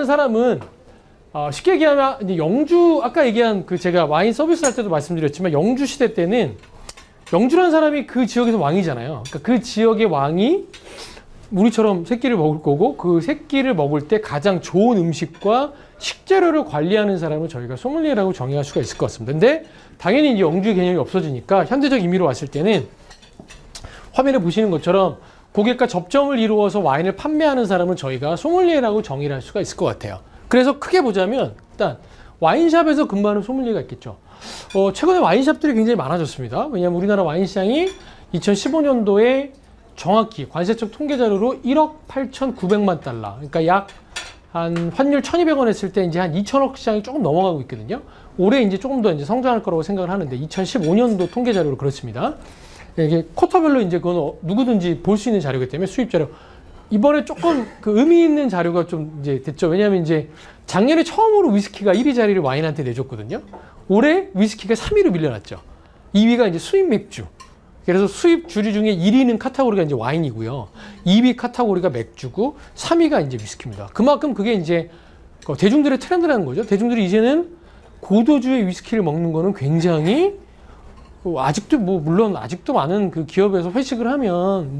영주라는 사람은 쉽게 얘기하면 이제 영주, 아까 얘기한 그 제가 와인 서비스 할 때도 말씀드렸지만 영주 시대 때는 영주라는 사람이 그 지역에서 왕이잖아요. 그러니까 그 지역의 왕이 우리처럼 새끼를 먹을 거고 그 새끼를 먹을 때 가장 좋은 음식과 식재료를 관리하는 사람을 저희가 소믈리에라고 정의할 수가 있을 것 같습니다. 근데 당연히 이제 영주 개념이 없어지니까 현대적 의미로 왔을 때는 화면에 보시는 것처럼 고객과 접점을 이루어서 와인을 판매하는 사람은 저희가 소믈리에라고 정의를 할 수가 있을 것 같아요. 그래서 크게 보자면 일단 와인샵에서 근무하는 소믈리에가 있겠죠. 최근에 와인샵들이 굉장히 많아졌습니다. 왜냐하면 우리나라 와인 시장이 2015년도에 정확히 관세청 통계 자료로 1억 8,900만 달러, 그러니까 약 한 환율 1,200원 했을 때 이제 한 2천억 시장이 조금 넘어가고 있거든요. 올해 이제 조금 더 이제 성장할 거라고 생각을 하는데 2015년도 통계 자료로 그렇습니다. 이게 쿼터별로 이제 그건 누구든지 볼 수 있는 자료이기 때문에 수입 자료. 이번에 조금 그 의미 있는 자료가 좀 이제 됐죠. 왜냐하면 이제 작년에 처음으로 위스키가 1위 자리를 와인한테 내줬거든요. 올해 위스키가 3위로 밀려났죠. 2위가 이제 수입 맥주. 그래서 수입 주류 중에 1위는 카테고리가 이제 와인이고요. 2위 카테고리가 맥주고 3위가 이제 위스키입니다. 그만큼 그게 이제 대중들의 트렌드라는 거죠. 대중들이 이제는 고도주의 위스키를 먹는 거는 굉장히 아직도 물론 아직도 많은 그 기업에서 회식을 하면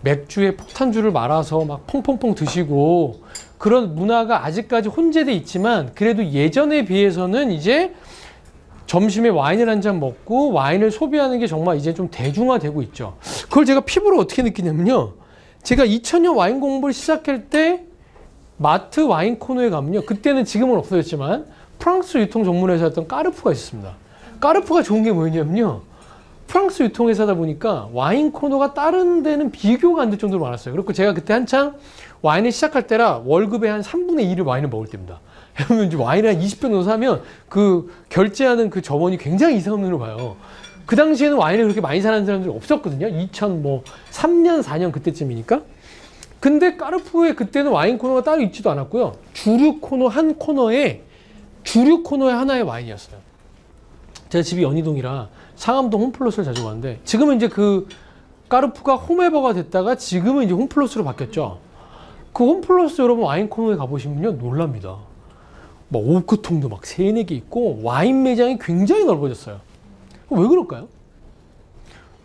맥주에 폭탄주를 말아서 막 퐁퐁퐁 드시고 그런 문화가 아직까지 혼재돼 있지만 그래도 예전에 비해서는 이제 점심에 와인을 한 잔 먹고 와인을 소비하는 게 정말 이제 좀 대중화되고 있죠. 그걸 제가 피부로 어떻게 느끼냐면요. 제가 2000년 와인 공부를 시작할 때 마트 와인 코너에 가면요. 그때는 지금은 없어졌지만 프랑스 유통 전문회사였던 까르푸가 있었습니다. 까르푸가 좋은 게 뭐였냐면요. 프랑스 유통회사다 보니까 와인 코너가 다른 데는 비교가 안 될 정도로 많았어요. 그리고 제가 그때 한창 와인을 시작할 때라 월급의 한 3분의 1을 와인을 먹을 때입니다. 왜냐면 이제 와인을 한 20병 정도 사면 그 결제하는 그 점원이 굉장히 이상한 눈으로 봐요. 그 당시에는 와인을 그렇게 많이 사는 사람들이 없었거든요. 2003년, 4년 그때쯤이니까. 근데 까르푸에 그때는 와인 코너가 따로 있지도 않았고요. 주류 코너 한 코너에 하나의 와인이었어요. 제가 집이 연희동이라 상암동 홈플러스를 자주 가는데 지금은 이제 그 까르푸가 홈에버가 됐다가 지금은 이제 홈플러스로 바뀌었죠. 그 홈플러스 여러분 와인 코너에 가보시면요. 놀랍니다. 막 오크통도 막 3, 4개 있고 와인 매장이 굉장히 넓어졌어요. 왜 그럴까요?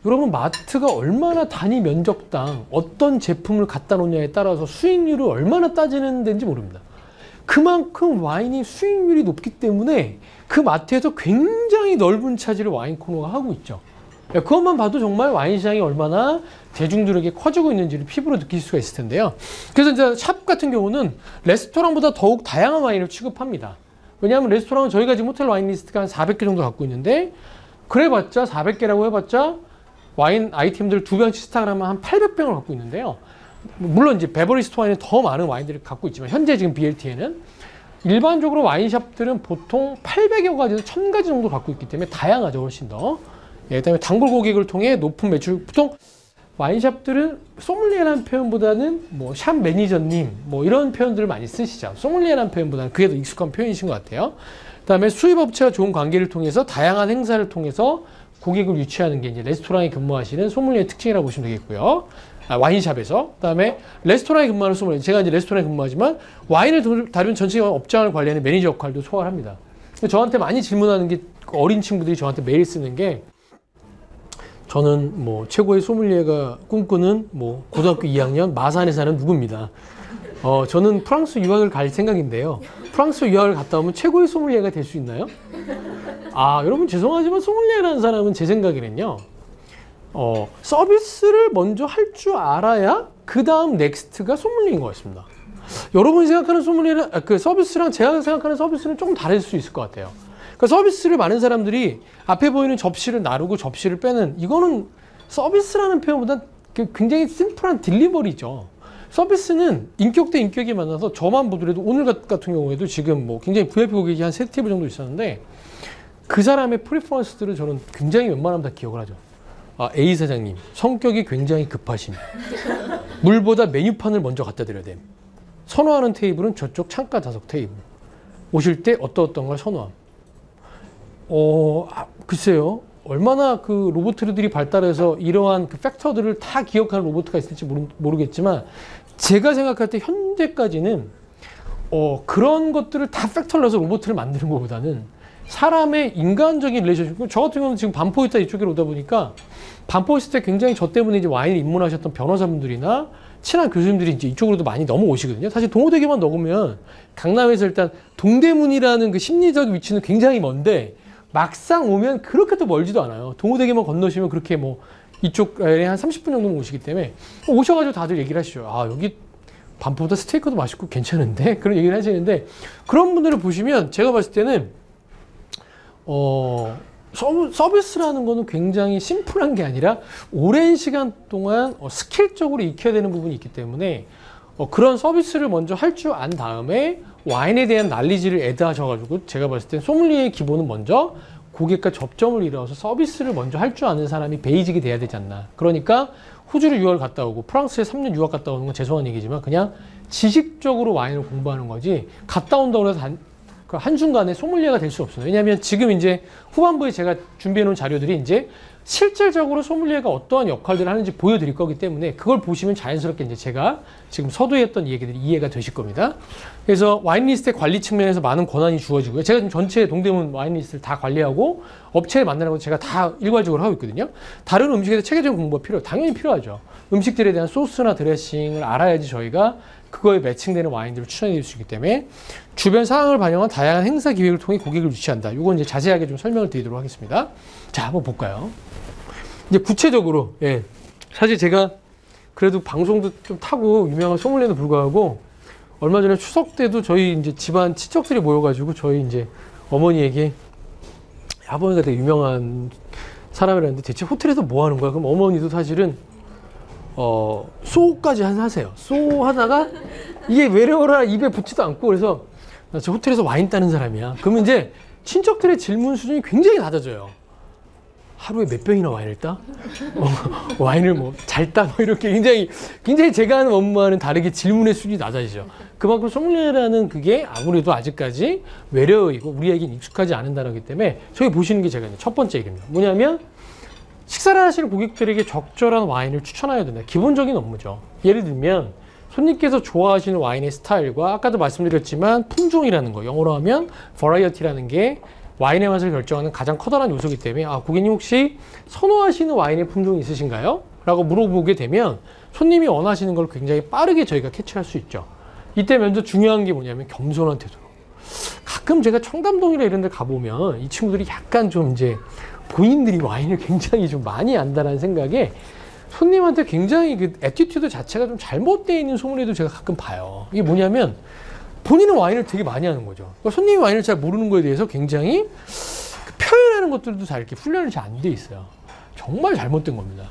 여러분 마트가 얼마나 단위 면적당 어떤 제품을 갖다 놓냐에 따라서 수익률을 얼마나 따지는 데인지 모릅니다. 그만큼 와인이 수익률이 높기 때문에 그 마트에서 굉장히 넓은 차지를 와인 코너가 하고 있죠. 그것만 봐도 정말 와인 시장이 얼마나 대중들에게 커지고 있는지를 피부로 느낄 수가 있을 텐데요. 그래서 이제 샵 같은 경우는 레스토랑보다 더욱 다양한 와인을 취급합니다. 왜냐하면 레스토랑은 저희가 지금 호텔 와인 리스트가 한 400개 정도 갖고 있는데 그래봤자 400개라고 해봤자 와인 아이템들 2병씩 스탁을 하면 한 800병을 갖고 있는데요. 물론 이제 베버리스트 와인은 더 많은 와인들을 갖고 있지만 현재 지금 BLT에는 일반적으로 와인샵들은 보통 800여 가지에서 1000가지 정도 갖고 있기 때문에 다양하죠. 훨씬 더. 그다음에 단골 고객을 통해 높은 매출. 보통 와인샵들은 소믈리에라는 표현보다는 샵 매니저님 이런 표현들을 많이 쓰시죠. 소믈리에라는 표현보다는 그게 더 익숙한 표현이신 것 같아요. 그다음에 수입업체와 좋은 관계를 통해서 다양한 행사를 통해서 고객을 유치하는 게 이제 레스토랑에 근무하시는 소믈리에의 특징이라고 보시면 되겠고요. 와인샵에서. 그다음에 레스토랑에 근무하는 소믈리에. 제가 이제 레스토랑에 근무하지만 와인을 다루는 전체 업장을 관리하는 매니저 역할도 소화합니다. 저한테 많이 질문하는 게 어린 친구들이 저한테 메일 쓰는 게 저는 최고의 소믈리에가 꿈꾸는 고등학교 2학년 마산에 사는 누구입니다. 저는 프랑스 유학을 갈 생각인데요. 프랑스 유학을 갔다 오면 최고의 소믈리에가 될 수 있나요? 여러분 죄송하지만 소믈리에라는 사람은 제 생각에는요. 서비스를 먼저 할 줄 알아야 그 다음 넥스트가 소믈리에인 것 같습니다. 여러분이 생각하는 소믈리에는 그 서비스랑 제가 생각하는 서비스는 조금 다를 수 있을 것 같아요. 그러니까 서비스를 많은 사람들이 앞에 보이는 접시를 나르고 접시를 빼는 이거는 서비스라는 표현보다 굉장히 심플한 딜리버리죠. 서비스는 인격 대 인격이 만나서 저만 보더라도 오늘 같은 경우에도 지금 굉장히 VIP 고객이 한 3테이블 정도 있었는데 그 사람의 프리퍼런스들을 저는 굉장히 웬만하면 다 기억을 하죠. A 사장님 성격이 굉장히 급하심. 물보다 메뉴판을 먼저 갖다 드려야 됨. 선호하는 테이블은 저쪽 창가 좌석 테이블. 오실 때 어떤 걸 선호함. 글쎄요. 얼마나 그 로봇들이 발달해서 이러한 그 팩터들을 다 기억하는 로봇가 있을지 모르겠지만 제가 생각할 때 현재까지는 그런 것들을 다 팩터를 넣어서 로봇을 만드는 것보다는 사람의 인간적인 릴레이션십. 저 같은 경우는 지금 반포이타 이쪽으로 오다 보니까 반포 있을 때 굉장히 저 때문에 이제 와인을 입문하셨던 변호사분들이나 친한 교수님들이 이제 이쪽으로도 많이 넘어오시거든요. 사실 동호대교만 넘으면 강남에서 일단 동대문이라는 그 심리적 위치는 굉장히 먼데 막상 오면 그렇게 또 멀지도 않아요. 동호대교만 건너시면 그렇게 뭐 이쪽에 한 30분 정도면 오시기 때문에 오셔가지고 다들 얘기를 하시죠. 아, 여기 반포보다 스테이크도 맛있고 괜찮은데? 그런 얘기를 하시는데 그런 분들을 보시면 제가 봤을 때는 서비스라는 거는 굉장히 심플한 게 아니라 오랜 시간 동안 스킬적으로 익혀야 되는 부분이 있기 때문에 그런 서비스를 먼저 할 줄 안 다음에 와인에 대한 난리지를 애드하셔가지고 제가 봤을 땐 소믈리에의 기본은 먼저 고객과 접점을 이루어서 서비스를 먼저 할 줄 아는 사람이 베이직이 돼야 되지 않나. 그러니까 호주를 유학을 갔다 오고 프랑스에 3년 유학 갔다 오는 건 죄송한 얘기지만 그냥 지식적으로 와인을 공부하는 거지 갔다 온다고 해서 한순간에 소믈리에가 될 수 없어요. 왜냐하면 지금 이제 후반부에 제가 준비해 놓은 자료들이 이제 실질적으로 소믈리에가 어떠한 역할들을 하는지 보여드릴 거기 때문에 그걸 보시면 자연스럽게 이제 제가 지금 서두에 했던 얘기들이 이해가 되실 겁니다. 그래서 와인 리스트의 관리 측면에서 많은 권한이 주어지고요. 제가 지금 전체 동대문 와인 리스트를 다 관리하고 업체를 만나는 거 제가 다 일괄적으로 하고 있거든요. 다른 음식에 대해서 체계적인 공부가 당연히 필요하죠. 음식들에 대한 소스나 드레싱을 알아야지 저희가 그거에 매칭되는 와인들을 추천해 드릴 수 있기 때문에 주변 상황을 반영한 다양한 행사 기획을 통해 고객을 유치한다. 이건 이제 자세하게 좀 설명을 드리도록 하겠습니다. 자, 한번 볼까요? 이제 구체적으로, 예. 사실 제가 그래도 방송도 좀 타고 유명한 소믈리에도 불구하고 얼마 전에 추석 때도 저희 이제 집안 친척들이 모여가지고 저희 이제 어머니에게 아버지가 되게 유명한 사람이라는데 대체 호텔에서 뭐 하는 거야? 그럼 어머니도 사실은 소까지 하세요. 소 하다가 이게 외래어라 입에 붙지도 않고 그래서 나 저 호텔에서 와인 따는 사람이야. 그러면 이제 친척들의 질문 수준이 굉장히 낮아져요. 하루에 몇 병이나 와인을 따? 와인을 뭐 잘 따? 뭐 이렇게 굉장히 제가 하는 업무와는 다르게 질문의 수준이 낮아지죠. 그만큼 소믈리에라는 그게 아무래도 아직까지 외래어이고 우리에겐 익숙하지 않은 단어이기 때문에 저기 보시는 게 제가 첫 번째 얘기입니다. 뭐냐면 식사를 하시는 고객들에게 적절한 와인을 추천해야 된다. 기본적인 업무죠. 예를 들면 손님께서 좋아하시는 와인의 스타일과 아까도 말씀드렸지만 품종이라는 거, 영어로 하면 variety라는 게 와인의 맛을 결정하는 가장 커다란 요소이기 때문에 고객님 혹시 선호하시는 와인의 품종이 있으신가요? 라고 물어보게 되면 손님이 원하시는 걸 굉장히 빠르게 저희가 캐치할 수 있죠. 이때 먼저 중요한 게 뭐냐면 겸손한 태도. 가끔 제가 청담동이나 이런 데 가보면 이 친구들이 약간 좀 이제 본인들이 와인을 굉장히 좀 많이 안다는 생각에 손님한테 굉장히 그 애티튜드 자체가 좀 잘못되어 있는 소문에도 제가 가끔 봐요. 이게 뭐냐면 본인은 와인을 되게 많이 하는 거죠. 그러니까 손님이 와인을 잘 모르는 거에 대해서 굉장히 그 표현하는 것들도 잘 이렇게 훈련이 잘 안 돼 있어요. 정말 잘못된 겁니다.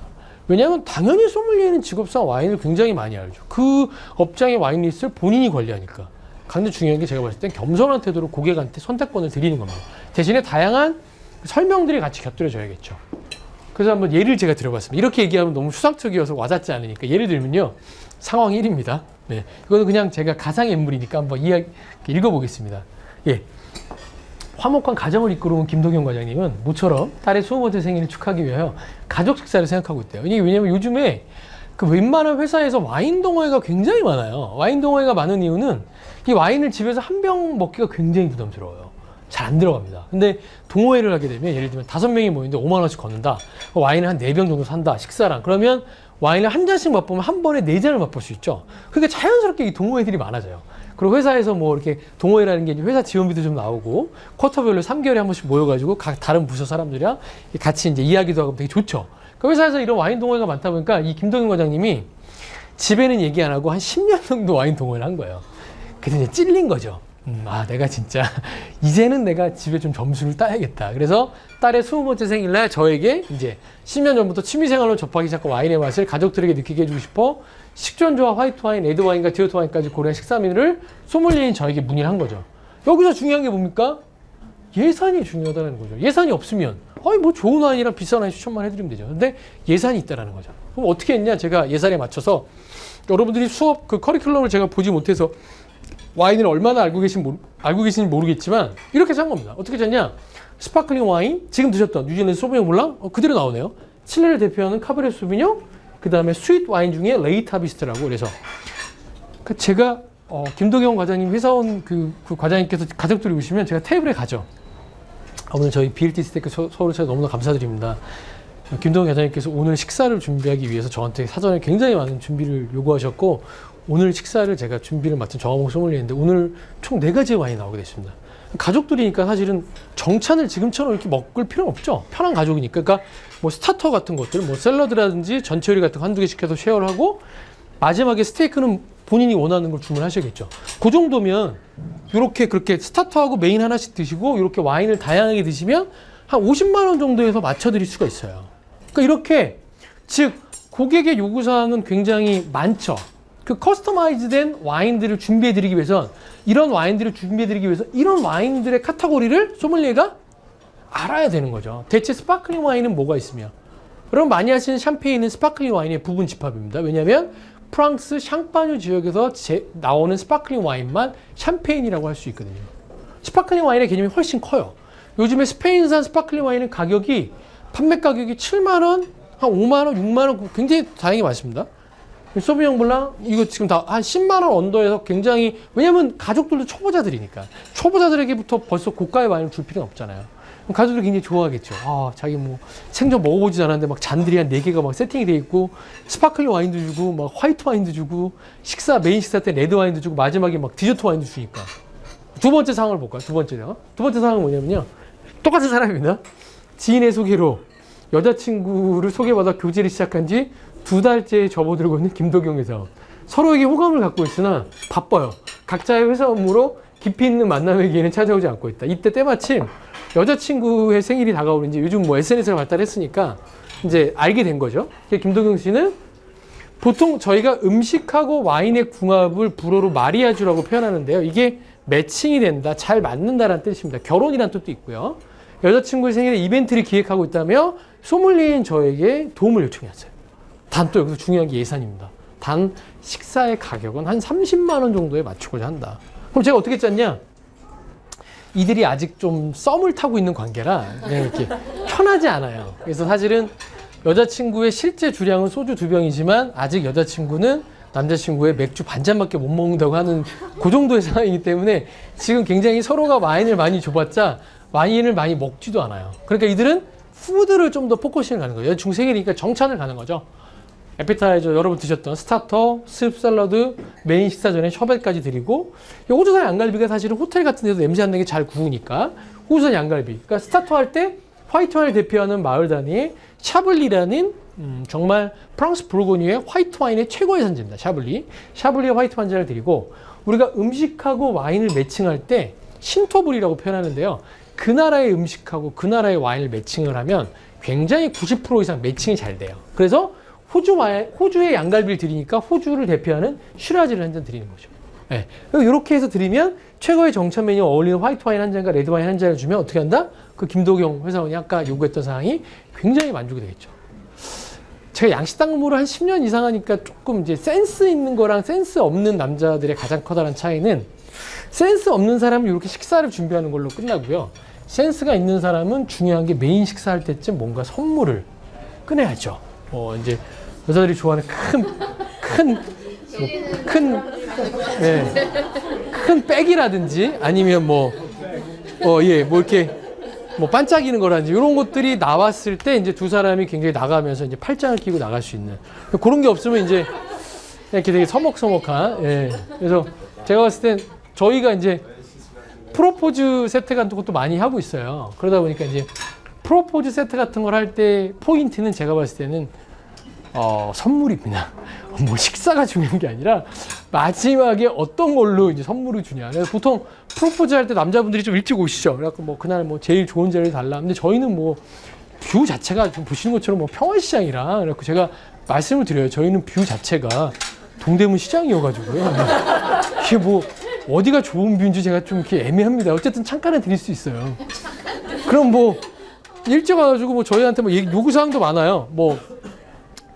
왜냐하면 당연히 소믈리에는 직업상 와인을 굉장히 많이 알죠. 그 업장의 와인 리스트를 본인이 관리하니까. 근데 중요한 게 제가 봤을 땐 겸손한 태도로 고객한테 선택권을 드리는 겁니다. 대신에 다양한 설명들이 같이 곁들여져야겠죠. 그래서 한번 예를 제가 들어봤습니다. 이렇게 얘기하면 너무 수상적이어서 와닿지 않으니까 예를 들면요. 상황 1입니다. 네. 이거는 그냥 제가 가상의 인물이니까 한번 읽어보겠습니다. 예. 화목한 가정을 이끌어온 김동현 과장님은 모처럼 딸의 20번째 생일을 축하하기 위하여 가족 식사를 생각하고 있대요. 이게 왜냐면 요즘에 그 웬만한 회사에서 와인 동호회가 굉장히 많아요. 와인 동호회가 많은 이유는 이 와인을 집에서 한 병 먹기가 굉장히 부담스러워요. 잘 안 들어갑니다. 근데 동호회를 하게 되면 예를 들면 5명이 모이는데 5만 원씩 걷는다. 와인을 한 4병 정도 산다. 식사랑. 그러면 와인을 한 잔씩 맛보면 한 번에 4잔을 맛볼 수 있죠. 그러니까 자연스럽게 이 동호회들이 많아져요. 그리고 회사에서 뭐 이렇게 동호회라는 게 회사 지원비도 좀 나오고 쿼터별로 3개월에 한 번씩 모여가지고 각 다른 부서 사람들이랑 같이 이제 이야기도 하고 되게 좋죠. 그 회사에서 이런 와인 동호회가 많다 보니까 이 김동현 과장님이 집에는 얘기 안 하고 한 10년 정도 와인 동호회를 한 거예요. 그래서 이제 찔린 거죠. 내가 진짜 이제는 내가 집에 좀 점수를 따야겠다. 그래서 딸의 20번째 생일날 저에게 이제 10년 전부터 취미생활로 접하기 시작한 와인의 맛을 가족들에게 느끼게 해주고 싶어 식전주와 화이트 와인, 레드 와인과 디저트 와인까지 고려한 식사 메뉴를 소믈리에인 저에게 문의를 한 거죠. 여기서 중요한 게 뭡니까? 예산이 중요하다는 거죠. 예산이 없으면 뭐 좋은 와인이랑 비싼 와인 추천만 해드리면 되죠. 근데 예산이 있다라는 거죠. 그럼 어떻게 했냐? 제가 예산에 맞춰서 여러분들이 수업 그 커리큘럼을 제가 보지 못해서 와인을 얼마나 알고 계신지 모르겠지만 이렇게 짠 겁니다. 어떻게 짰냐? 스파클링 와인, 지금 드셨던 뉴질랜드 소비뇽 블랑 그대로 나오네요. 칠레를 대표하는 카베르 소비뇽, 그 다음에 스윗 와인 중에 레이타비스트라고. 그래서 제가 김도경 과장님 회사원 그 과장님께서 가족들이 오시면 제가 테이블에 가죠. 오늘 저희 BLT 스테이크 서울에서 너무나 감사드립니다. 김도경 과장님께서 오늘 식사를 준비하기 위해서 저한테 사전에 굉장히 많은 준비를 요구하셨고 오늘 식사를 제가 준비를 맡은 정화봉 소믈리에인데 오늘 총 4가지의 와인이 나오게 됐습니다. 가족들이니까 사실은 정찬을 지금처럼 이렇게 먹을 필요는 없죠. 편한 가족이니까. 그러니까 뭐 스타터 같은 것들, 뭐 샐러드라든지 전체 요리 같은 거 한두 개 시켜서 쉐어를 하고 마지막에 스테이크는 본인이 원하는 걸 주문하셔야겠죠. 그 정도면 이렇게 그렇게 스타터하고 메인 하나씩 드시고 이렇게 와인을 다양하게 드시면 한 50만 원 정도에서 맞춰드릴 수가 있어요. 그러니까 이렇게 즉 고객의 요구사항은 굉장히 많죠. 그 커스터마이즈된 와인들을 준비해드리기 위해선 이런 와인들을 준비해드리기 위해서 이런 와인들의 카테고리를 소믈리에가 알아야 되는 거죠. 대체 스파클링 와인은 뭐가 있으며 여러분 많이 하시는 샴페인은 스파클링 와인의 부분 집합입니다. 왜냐하면 프랑스 샹파뉴 지역에서 나오는 스파클링 와인만 샴페인이라고 할 수 있거든요. 스파클링 와인의 개념이 훨씬 커요. 요즘에 스페인산 스파클링 와인은 가격이 판매 가격이 7만 원, 한 5만 원, 6만 원 굉장히 다양히 많습니다. 소비뇽 블랑 이거 지금 다 한 10만 원 언더에서 굉장히 왜냐면 가족들도 초보자들이니까 초보자들에게부터 벌써 고가의 와인을 줄 필요는 없잖아요. 가족들이 굉장히 좋아하겠죠. 아, 자기 뭐 생전 먹어보지도 않았는데 막 잔들이 한 4개가 막 세팅이 돼 있고 스파클링 와인도 주고 막 화이트 와인도 주고 메인 식사 때 레드 와인도 주고 마지막에 막 디저트 와인도 주니까. 두 번째 상황을 볼까요? 두 번째 상황은 뭐냐면요. 똑같은 사람입니다. 지인의 소개로 여자친구를 소개받아 교제를 시작한 지 2달째에 접어들고 있는 김도경 회사원. 서로에게 호감을 갖고 있으나 바빠요. 각자의 회사 업무로 깊이 있는 만남의 기회는 찾아오지 않고 있다. 이때 때마침 여자친구의 생일이 다가오는지 요즘 뭐 SNS가 발달했으니까 이제 알게 된 거죠. 김도경 씨는 보통 저희가 음식하고 와인의 궁합을 불어로 마리아주라고 표현하는데요. 이게 매칭이 된다, 잘 맞는다라는 뜻입니다. 결혼이라는 뜻도 있고요. 여자친구의 생일에 이벤트를 기획하고 있다며 소믈리에인 저에게 도움을 요청했어요. 단 또 여기서 중요한 게 예산입니다. 단 식사의 가격은 한 30만 원 정도에 맞추고자 한다. 그럼 제가 어떻게 짰냐? 이들이 아직 좀 썸을 타고 있는 관계라 이렇게 편하지 않아요. 그래서 사실은 여자친구의 실제 주량은 소주 2병이지만 아직 여자친구는 남자친구의 맥주 반잔밖에 못 먹는다고 하는 그 정도의 상황이기 때문에 지금 굉장히 서로가 와인을 많이 줘봤자 와인을 많이 먹지도 않아요. 그러니까 이들은 푸드를 좀 더 포커싱을 가는 거예요. 여자친구 생일이니까 정찬을 가는 거죠. 에피타이저 여러분 드셨던 스타터, 스프 샐러드, 메인 식사 전에 셔벳까지 드리고 호주산 양갈비가 사실은 호텔 같은 데서 냄새 안 나게 잘 구우니까 호주산 양갈비. 그러니까 스타터 할 때 화이트 와인을 대표하는 마을 단위의 샤블리라는 정말 프랑스 부르고뉴의 화이트 와인의 최고의 산지입니다. 샤블리의 화이트 와인 잔을 드리고 우리가 음식하고 와인을 매칭할 때 신토불이라고 표현하는데요. 그 나라의 음식하고 그 나라의 와인을 매칭을 하면 굉장히 90% 이상 매칭이 잘 돼요. 그래서 호주의 양갈비를 드리니까 호주를 대표하는 슈라즈를 한 잔 드리는 거죠. 네. 이렇게 해서 드리면 최고의 정찬 메뉴와 어울리는 화이트 와인 한 잔과 레드 와인 한 잔을 주면 어떻게 한다? 그 김도경 회사원이 아까 요구했던 사항이 굉장히 만족이 되겠죠. 제가 양식당 근무를 한 10년 이상 하니까 조금 이제 센스 있는 거랑 센스 없는 남자들의 가장 커다란 차이는 센스 없는 사람은 이렇게 식사를 준비하는 걸로 끝나고요. 센스가 있는 사람은 중요한 게 메인 식사할 때쯤 뭔가 선물을 꺼내야죠. 이제 여자들이 좋아하는 큰 백이라든지 아니면 이렇게 반짝이는 거라든지 이런 것들이 나왔을 때 이제 두 사람이 굉장히 나가면서 이제 팔짱을 끼고 나갈 수 있는 그런 게 없으면 이제 이렇게 되게 서먹서먹한. 그래서 제가 봤을 땐 저희가 이제 프로포즈 세트 같은 것도 많이 하고 있어요. 그러다 보니까 이제 프로포즈 세트 같은 걸 할 때 포인트는 제가 봤을 때는 선물입니다. 뭐 식사가 중요한 게 아니라 마지막에 어떤 걸로 이제 선물을 주냐. 그래서 보통 프로포즈 할 때 남자분들이 좀 일찍 오시죠. 그래갖고 그날 제일 좋은 자리를 달라. 근데 저희는 뷰 자체가 좀 보시는 것처럼 평화시장이라 그래갖고 제가 말씀을 드려요. 저희는 뷰 자체가 동대문 시장이어가지고요. 이게 어디가 좋은 뷰인지 제가 좀 이렇게 애매합니다. 어쨌든 창가는 드릴 수 있어요. 그럼 일찍 와가지고 저희한테 요구사항도 많아요.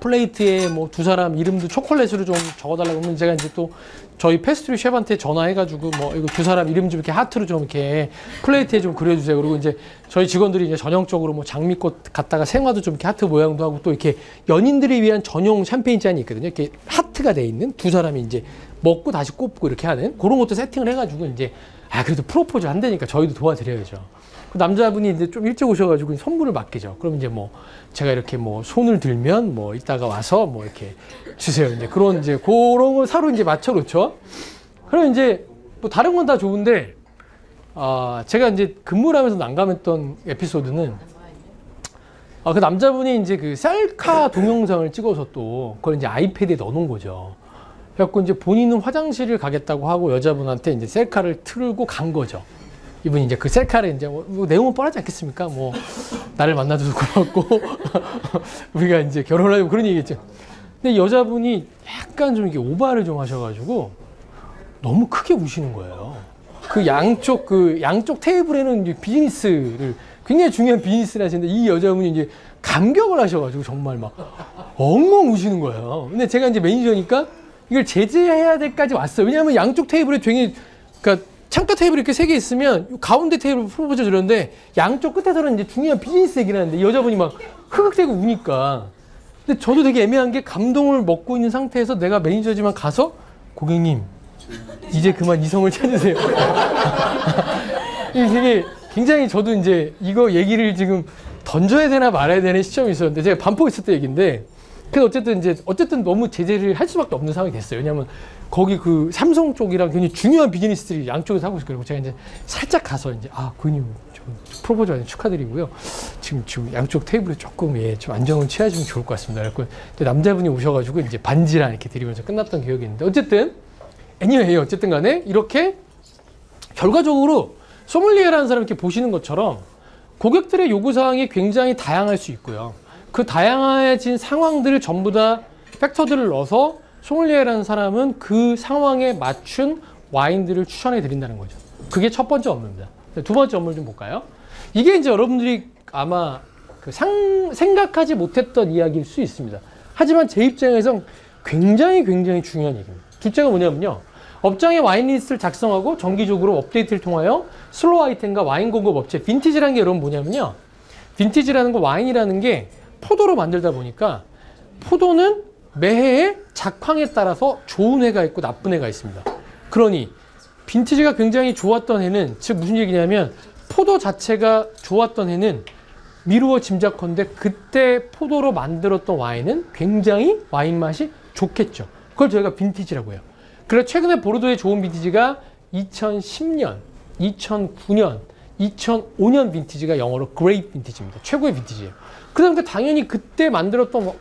플레이트에 뭐 두 사람 이름도 초콜릿으로 좀 적어달라고 하면 제가 이제 또 저희 패스트리 셰프한테 전화해가지고 뭐 이거 두 사람 이름 좀 이렇게 하트로 좀 이렇게 플레이트에 좀 그려주세요. 그리고 이제 저희 직원들이 이제 전형적으로 뭐 장미꽃 갖다가 생화도 좀 이렇게 하트 모양도 하고 또 이렇게 연인들을 위한 전용 샴페인 잔이 있거든요. 이렇게 하트가 돼 있는 두 사람이 이제 먹고 다시 꼽고 이렇게 하는 그런 것도 세팅을 해가지고 이제 그래도 프로포즈 한다니까 저희도 도와드려야죠. 그 남자분이 이제 좀 일찍 오셔가지고 선물을 맡기죠. 그럼 이제 뭐 제가 이렇게 뭐 손을 들면 뭐 이따가 와서 뭐 이렇게 주세요. 이제 그런 이제 그런 걸 서로 이제 맞춰놓죠. 그럼 이제 뭐 다른 건 다 좋은데 제가 이제 근무를 하면서 난감했던 에피소드는 그 남자분이 이제 그 셀카 동영상을 찍어서 또 그걸 이제 아이패드에 넣어놓은 거죠. 그래갖고 이제 본인은 화장실을 가겠다고 하고 여자분한테 이제 셀카를 틀고 간 거죠. 이분이 이제 그 셀카를 이제 뭐 내용은 뻔하지 않겠습니까? 뭐 나를 만나줘서 고맙고 우리가 이제 결혼하고 그런 얘기겠죠. 근데 여자분이 약간 좀 이렇게 오바를 좀 하셔가지고 너무 크게 우시는 거예요. 그 양쪽 테이블에는 이제 비즈니스를 굉장히 중요한 비즈니스를 하시는데 이 여자분이 이제 감격을 하셔가지고 정말 막 엉엉 우시는 거예요. 근데 제가 이제 매니저니까 이걸 제재해야 될까지 왔어요. 왜냐하면 양쪽 테이블에 되게 그러니까 창가 테이블이 이렇게 세 개 있으면 가운데 테이블 프로포즈 주는데 양쪽 끝에서는 이제 중요한 비즈니스 얘기를 하는데 여자분이 막 흐극대고 우니까. 근데 저도 되게 애매한 게 감동을 먹고 있는 상태에서 내가 매니저지만 가서 고객님 이제 그만 이성을 찾으세요. 이게 되게 굉장히 저도 이제 이거 얘기를 지금 던져야 되나 말아야 되는 시점이 있었는데 제가 반포 있을 때 얘기인데 그래서 어쨌든 너무 제재를 할 수밖에 없는 상황이 됐어요. 왜냐하면 거기 그 삼성 쪽이랑 굉장히 중요한 비즈니스들이 양쪽에서 하고 있어요. 그리고 제가 이제 살짝 가서 이제 고객님 프로포즈 완전 축하드리고요. 지금 양쪽 테이블에 조금 좀 안정을 취하시면 좋을 것 같습니다. 그래서 남자분이 오셔가지고 이제 반지랑 이렇게 드리면서 끝났던 기억이 있는데 어쨌든 어쨌든 간에 이렇게 결과적으로 소믈리에라는 사람 이렇게 보시는 것처럼 고객들의 요구사항이 굉장히 다양할 수 있고요. 그 다양해진 상황들을 전부 다 팩터들을 넣어서 소믈리에라는 사람은 그 상황에 맞춘 와인들을 추천해 드린다는 거죠. 그게 첫 번째 업무입니다. 두 번째 업무를 좀 볼까요? 이게 이제 여러분들이 아마 생각하지 못했던 이야기일 수 있습니다. 하지만 제 입장에서 굉장히 중요한 얘기입니다. 둘째가 뭐냐면요. 업장의 와인 리스트를 작성하고 정기적으로 업데이트를 통하여 슬로우 아이템과 와인 공급 업체, 빈티지라는 게 여러분 뭐냐면요. 빈티지라는 거 와인이라는 게 포도로 만들다 보니까 포도는 매해의 작황에 따라서 좋은 해가 있고 나쁜 해가 있습니다. 그러니 빈티지가 굉장히 좋았던 해는 즉 무슨 얘기냐면 포도 자체가 좋았던 해는 미루어 짐작컨대 그때 포도로 만들었던 와인은 굉장히 와인 맛이 좋겠죠. 그걸 저희가 빈티지라고 해요. 그래서 최근에 보르도의 좋은 빈티지가 2010년, 2009년, 2005년 빈티지가 영어로 그레이트 빈티지입니다. 최고의 빈티지예요. 그다음에 당연히 그때 만들었던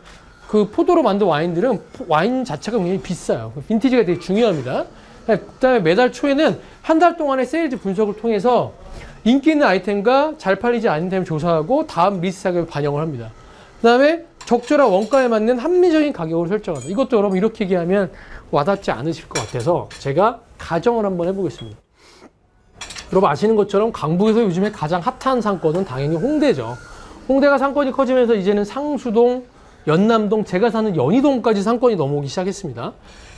그 포도로 만든 와인들은 와인 자체가 굉장히 비싸요. 빈티지가 되게 중요합니다. 그다음에 매달 초에는 한 달 동안의 세일즈 분석을 통해서 인기 있는 아이템과 잘 팔리지 않는 아이템을 조사하고 다음 리스트 가격을 반영을 합니다. 그다음에 적절한 원가에 맞는 합리적인 가격을 설정한다. 이것도 여러분 이렇게 얘기하면 와닿지 않으실 것 같아서 제가 가정을 한번 해보겠습니다. 여러분 아시는 것처럼 강북에서 요즘에 가장 핫한 상권은 당연히 홍대죠. 홍대가 상권이 커지면서 이제는 상수동, 연남동, 제가 사는 연희동까지 상권이 넘어오기 시작했습니다.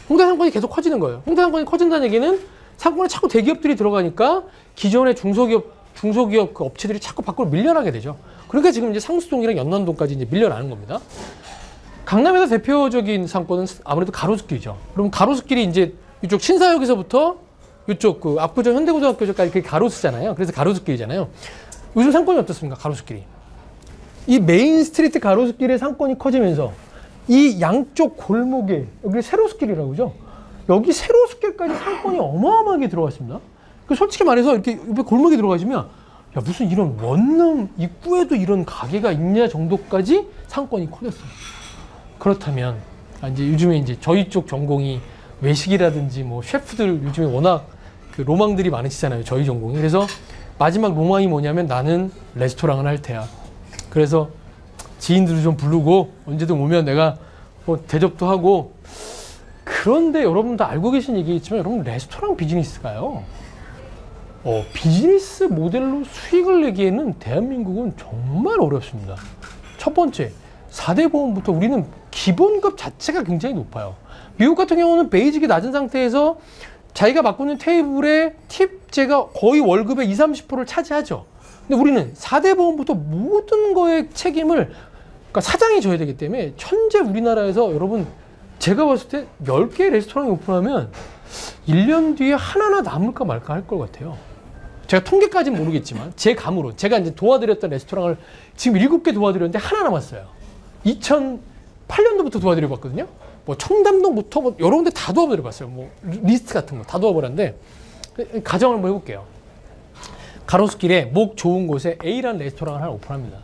홍대 상권이 계속 커지는 거예요. 홍대 상권이 커진다는 얘기는 상권에 자꾸 대기업들이 들어가니까 기존의 중소기업 그 업체들이 자꾸 밖으로 밀려나게 되죠. 그러니까 지금 이제 상수동이랑 연남동까지 이제 밀려나는 겁니다. 강남에서 대표적인 상권은 아무래도 가로수길이죠. 그럼 가로수길이 이제 이쪽 신사역에서부터 이쪽 그 압구정 현대고등학교까지 그게 가로수잖아요. 그래서 가로수길이잖아요. 요즘 상권이 어떻습니까? 가로수길이. 이 메인 스트리트 가로수길의 상권이 커지면서 이 양쪽 골목에 여기 세로수길이라고 그러죠. 여기 세로수길까지 상권이 어마어마하게 들어왔습니다. 솔직히 말해서 이렇게 옆에 골목에 들어가시면 야 무슨 이런 원룸 입구에도 이런 가게가 있냐 정도까지 상권이 커졌어요. 그렇다면 이제 요즘에 이제 저희 쪽 전공이 외식이라든지 뭐 셰프들 요즘에 워낙 그 로망들이 많으시잖아요. 저희 전공이. 그래서 마지막 로망이 뭐냐면 나는 레스토랑을 할 테야. 그래서 지인들을 좀 부르고 언제든 오면 내가 뭐 대접도 하고. 그런데 여러분도 알고 계신 얘기겠지만 여러분 레스토랑 비즈니스가요. 비즈니스 모델로 수익을 내기에는 대한민국은 정말 어렵습니다. 첫 번째, 4대 보험부터 우리는 기본급 자체가 굉장히 높아요. 미국 같은 경우는 베이직이 낮은 상태에서 자기가 맡고 있는 테이블의 팁제가 거의 월급의 20-30%를 차지하죠. 근데 우리는 4대 보험부터 모든 거의 책임을 그러니까 사장이 져야 되기 때문에 현재 우리나라에서 여러분 제가 봤을 때 10개의 레스토랑이 오픈하면 1년 뒤에 하나나 남을까 말까 할 것 같아요. 제가 통계까지는 모르겠지만 제 감으로 제가 이제 도와드렸던 레스토랑을 지금 7개 도와드렸는데 하나 남았어요. 2008년도부터 도와드려봤거든요. 뭐 청담동부터 뭐 여러 군데 다 도와드려봤어요. 뭐 리스트 같은 거 다 도와버렸는데 가정을 한번 해볼게요. 가로수길에 목 좋은 곳에 A라는 레스토랑을 하나 오픈합니다.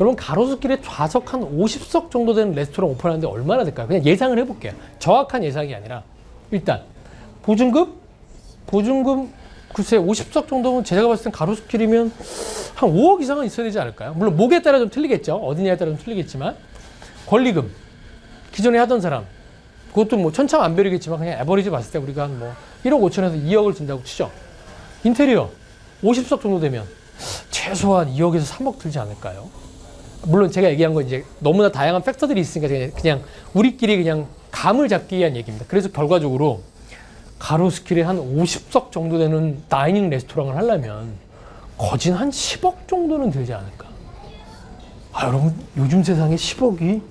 여러분 가로수길에 좌석 한 50석 정도 되는 레스토랑 오픈하는데 얼마나 될까요? 그냥 예상을 해볼게요. 정확한 예상이 아니라 일단 보증금 글쎄 50석 정도면 제가 봤을 땐 가로수길이면 한 5억 이상은 있어야 되지 않을까요? 물론 목에 따라 좀 틀리겠죠. 어디냐에 따라 좀 틀리겠지만 권리금 기존에 하던 사람 그것도 뭐 천차만별이겠지만 그냥 에버리지 봤을 때 우리가 한 뭐 1억 5천에서 2억을 준다고 치죠. 인테리어 50석 정도 되면 최소한 2억에서 3억 들지 않을까요? 물론 제가 얘기한 건 이제 너무나 다양한 팩터들이 있으니까 그냥 우리끼리 그냥 감을 잡기 위한 얘기입니다. 그래서 결과적으로 가로수길에 한 50석 정도 되는 다이닝 레스토랑을 하려면 거진 한 10억 정도는 들지 않을까. 아, 여러분 요즘 세상에 10억이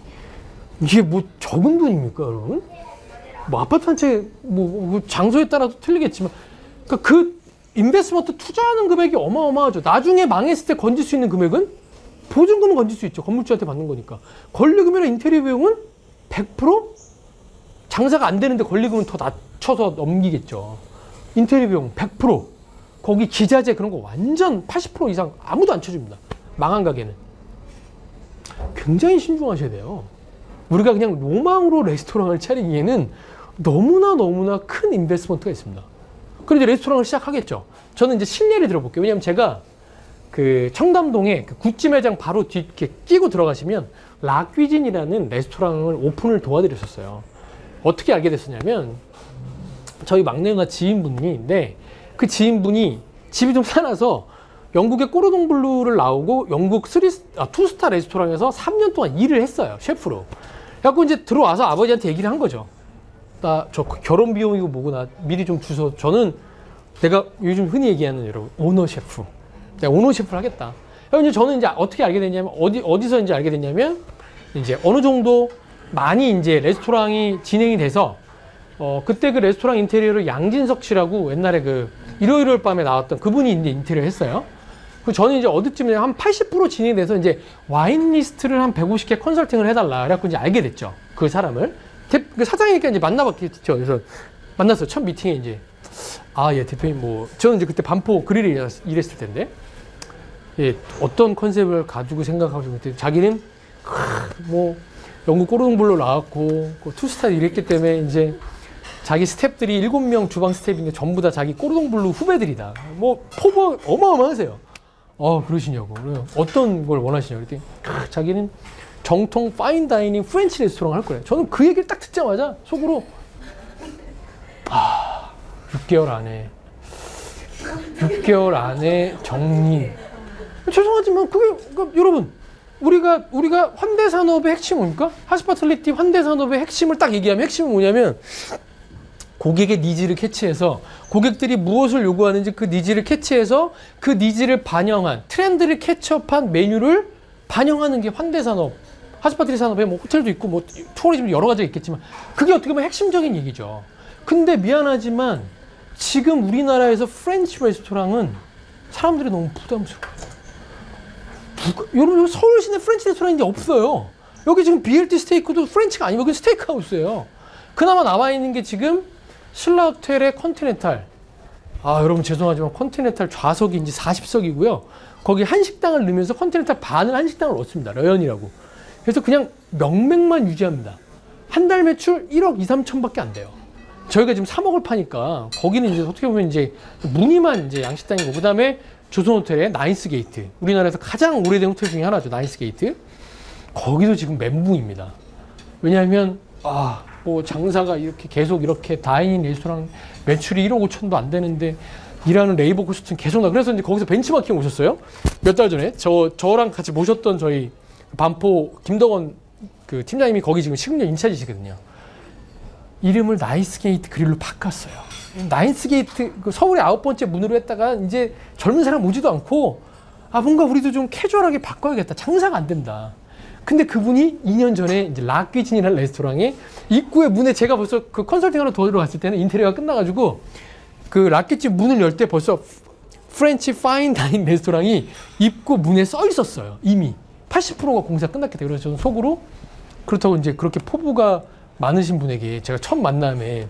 이게 뭐 적은 돈입니까, 여러분? 뭐 아파트 한 채 뭐 장소에 따라서 틀리겠지만 그러니까 그 인베스트먼트 투자하는 금액이 어마어마하죠. 나중에 망했을 때 건질 수 있는 금액은 보증금은 건질 수 있죠. 건물주한테 받는 거니까. 권리금이나 인테리어 비용은 100% 장사가 안 되는데 권리금은 더 낮춰서 넘기겠죠. 인테리어 비용 100%. 거기 기자재 그런 거 완전 80% 이상 아무도 안 쳐줍니다. 망한 가게는. 굉장히 신중하셔야 돼요. 우리가 그냥 로망으로 레스토랑을 차리기에는 너무나 큰 인베스트먼트가 있습니다. 그런데 레스토랑을 시작하겠죠. 저는 이제 실례를 들어볼게요. 왜냐하면 제가 그 청담동에 그 구찌 매장 바로 뒤 이렇게 끼고 들어가시면 라귀진이라는 레스토랑을 오픈을 도와드렸었어요. 어떻게 알게 됐었냐면 저희 막내 누나 지인분인데 그 지인분이 집이 좀 사놔서 영국의 꼬르동블루를 나오고 영국 2스타 레스토랑에서 3년 동안 일을 했어요. 셰프로. 그래갖고 이제 들어와서 아버지한테 얘기를 한 거죠. 나 저 결혼 비용이고 뭐고 나 미리 좀 주소. 저는 내가 요즘 흔히 얘기하는 여러분 오너 셰프. 내가 오너 셰프를 하겠다. 그래서 이제 저는 이제 어떻게 알게 됐냐면 어디서 이제 알게 됐냐면 이제 어느 정도 많이 이제 레스토랑이 진행이 돼서 그때 그 레스토랑 인테리어를 양진석 씨라고 옛날에 그 일요일 밤에 나왔던 그분이 이제 인테리어 했어요. 그 저는 이제 어디쯤에 한 80% 진행이 돼서 이제 와인 리스트를 한 150개 컨설팅을 해달라. 그래갖고 이제 알게 됐죠. 그 사람을. 그 사장이니까 이제 만나봤겠죠. 그래서 만났어요. 첫 미팅에 이제. 아, 예, 대표님 뭐. 저는 이제 그때 반포 그릴에 일했을 텐데. 예, 어떤 컨셉을 가지고 생각하고 있는데 자기는 뭐 영국 꼬르동블루 나왔고 투스타 일했기 때문에 이제 자기 스태프들이 7명 주방 스태프인데 전부 다 자기 꼬르동블루 후배들이다. 뭐 포부 어마어마하세요. 그러시냐고. 어떤 걸 원하시냐고. 그랬더니 자기는 정통 파인 다이닝 프렌치 레스토랑 할 거예요. 저는 그 얘기를 딱 듣자마자 속으로 6개월 안에 정리. 죄송하지만 그게 그러니까 여러분 우리가 현대산업의 핵심이 뭡니까? 하스파탈리티 현대산업의 핵심을 딱 얘기하면 핵심은 뭐냐면 고객의 니즈를 캐치해서 고객들이 무엇을 요구하는지 그 니즈를 캐치해서 그 니즈를 반영한 트렌드를 캐치업한 메뉴를 반영하는 게 현대산업 하스파탈리티 산업에 뭐 호텔도 있고 뭐 투어리즘도 여러 가지가 있겠지만 그게 어떻게 보면 핵심적인 얘기죠. 근데 미안하지만 지금 우리나라에서 프렌치 레스토랑은 사람들이 너무 부담스러워요. 여러분 서울 시내 프렌치 레스토랑이 없어요. 여기 지금 BLT 스테이크도 프렌치가 아니고 그냥 스테이크 하우스예요. 그나마 남아 있는 게 지금 신라 호텔의 컨티넨탈. 여러분 죄송하지만 컨티넨탈 좌석이 이제 40석이고요. 거기 한식당을 넣으면서 컨티넨탈 반을 한식당을 넣습니다. 러연이라고. 그래서 그냥 명맥만 유지합니다. 한 달 매출 1억 2, 3천밖에 안 돼요. 저희가 지금 3억을 파니까 거기는 이제 어떻게 보면 이제 무늬만 이제 양식당이고 그다음에 조선호텔의 나이스게이트. 우리나라에서 가장 오래된 호텔 중에 하나죠. 나이스게이트. 거기도 지금 멘붕입니다. 왜냐하면 뭐 장사가 이렇게 계속 이렇게 다이닝 레스토랑 매출이 1억 5천도 안 되는데 일하는 레이버 코스트는 계속 나. 그래서 이제 거기서 벤치마킹 오셨어요. 몇 달 전에 저랑 같이 모셨던 저희 반포 김덕원 그 팀장님이 거기 지금 식문역 인차지시거든요. 이름을 나이스게이트 그릴로 바꿨어요. 나이스게이트 그 서울의 9번째 문으로 했다가 이제 젊은 사람 오지도 않고 아 뭔가 우리도 좀 캐주얼하게 바꿔야겠다. 장사가 안 된다. 근데 그분이 2년 전에 이제 라퀴진이라는 레스토랑에 입구에 문에 제가 벌써 그 컨설팅하러 들어갔을 때는 인테리어가 끝나가지고 그 라퀴진 문을 열 때 벌써 프렌치 파인 다인 레스토랑이 입구 문에 써 있었어요. 이미 80%가 공사 끝났기 때문에. 그래서 저는 속으로 그렇다고 이제 그렇게 포부가 많으신 분에게 제가 첫 만남에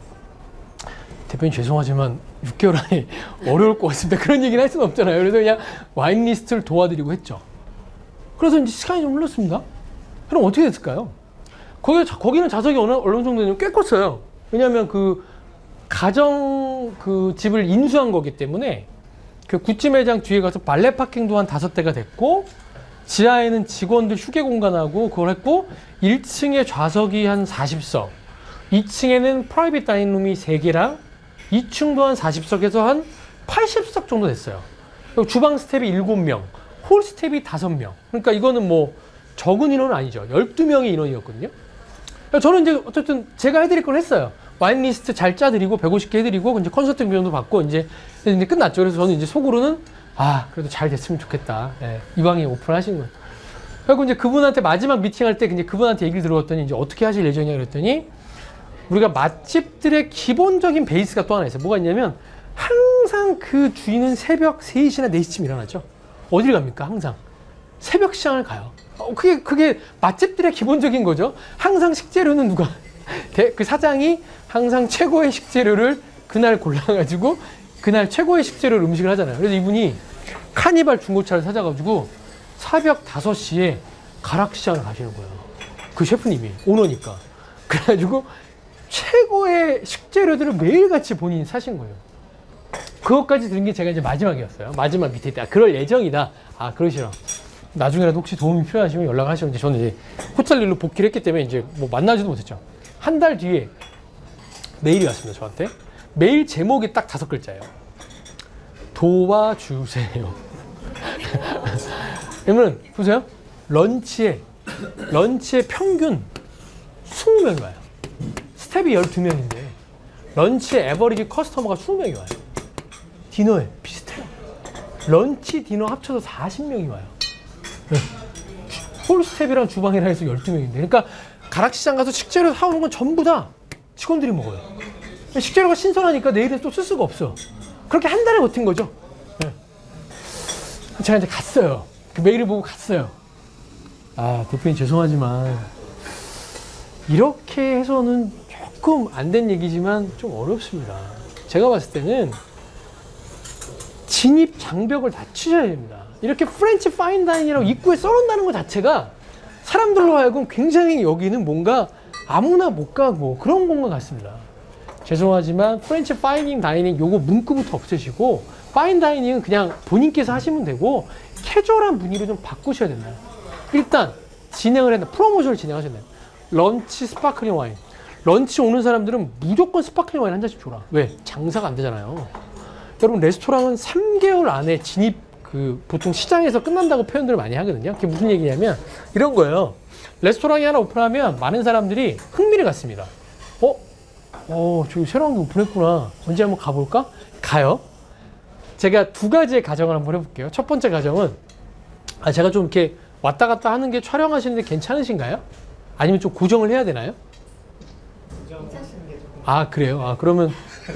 대표님 죄송하지만 6개월 안에 어려울 것 같습니다. 그런 얘기는 할 수는 없잖아요. 그래서 그냥 와인 리스트를 도와드리고 했죠. 그래서 이제 시간이 좀 흘렀습니다. 그럼 어떻게 됐을까요? 거기는 자석이 어느 정도는 꽤 컸어요. 왜냐하면 그 가정 그 집을 인수한 거기 때문에 그 구찌 매장 뒤에 가서 발레 파킹도 한 5대가 됐고 지하에는 직원들 휴게 공간하고 그걸 했고 1층에 좌석이 한 40석 2층에는 프라이빗 다이닝룸이 3개랑 2층도 한 40석 해서 한 80석 정도 됐어요. 그리고 주방 스텝이 7명 홀 스텝이 5명 그러니까 이거는 뭐 적은 인원은 아니죠. 12명의 인원이었거든요. 저는 이제 어쨌든 제가 해드릴 건 했어요. 와인 리스트 잘 짜드리고 150개 해드리고 이제 컨설팅 비용도 받고 이제 끝났죠. 그래서 저는 이제 속으로는 아 그래도 잘 됐으면 좋겠다. 예, 이왕에 오픈하신 거예요. 그리고 이제 그분한테 마지막 미팅할 때 이제 그분한테 얘기를 들어봤더니 이제 어떻게 하실 예정이냐 그랬더니 우리가 맛집들의 기본적인 베이스가 또 하나 있어요. 뭐가 있냐면 항상 그 주인은 새벽 3시나 4시쯤 일어나죠. 어디를 갑니까? 항상 새벽 시장을 가요. 그게 맛집들의 기본적인 거죠. 항상 식재료는 누가 그 사장이 항상 최고의 식재료를 그날 골라가지고 그날 최고의 식재료를 음식을 하잖아요. 그래서 이분이 카니발 중고차를 사자가지고 새벽 5시에 가락시장을 가시는 거예요. 그 셰프님이 오너니까. 그래가지고 최고의 식재료들을 매일같이 본인이 사신 거예요. 그것까지 들은 게 제가 이제 마지막이었어요. 마지막 밑에 있다. 그럴 예정이다. 아 그러시라. 나중에라도 혹시 도움이 필요하시면 연락하시면 이제 저는 이제 호텔 일로 복귀를 했기 때문에 이제 뭐 만나지도 못했죠. 한 달 뒤에 메일이 왔습니다. 저한테. 메일 제목이 딱 5글자예요. 도와주세요. 그러면 보세요. 런치에 평균 20명이 와요. 스텝이 12명인데 런치에 에버리지 커스터머가 20명이 와요. 디너에 비슷해요. 런치 디너 합쳐서 40명이 와요. 네. 홀 스텝이랑 주방이랑 해서 12명인데 그러니까 가락시장 가서 식재료 사오는 건 전부 다 직원들이 먹어요. 식재료가 신선하니까 내일은 또 쓸 수가 없어. 그렇게 한 달을 버틴 거죠. 네. 제가 이제 갔어요. 그 메일을 보고 갔어요. 아 대표님 죄송하지만 이렇게 해서는 조금 안 된 얘기지만 좀 어렵습니다. 제가 봤을 때는 진입 장벽을 낮추셔야 됩니다. 이렇게 프렌치 파인다인이라고 입구에 써놓는다는 것 자체가 사람들로 하여금 굉장히 여기는 뭔가 아무나 못 가고 그런 공간 같습니다. 죄송하지만 프렌치 파이닝 다이닝 요거 문구부터 없애시고 파인 다이닝은 그냥 본인께서 하시면 되고 캐주얼한 분위기로 좀 바꾸셔야 된다. 일단 진행을 했다. 프로모션을 진행하셔야 돼요. 런치 스파클링 와인. 런치 오는 사람들은 무조건 스파클링 와인 한 잔씩 줘라. 왜? 장사가 안 되잖아요. 여러분 레스토랑은 3개월 안에 진입 보통 시장에서 끝난다고 표현들을 많이 하거든요. 그게 무슨 얘기냐면 이런 거예요. 레스토랑이 하나 오픈하면 많은 사람들이 흥미를 갖습니다. 저기 새로운 게 오픈했구나. 언제 한번 가볼까? 가요. 제가 2가지의 가정을 한번 해볼게요. 첫 번째 가정은 제가 좀 이렇게 왔다 갔다 하는 게 촬영하시는데 괜찮으신가요? 아니면 좀 고정을 해야 되나요? 아 그래요? 그러면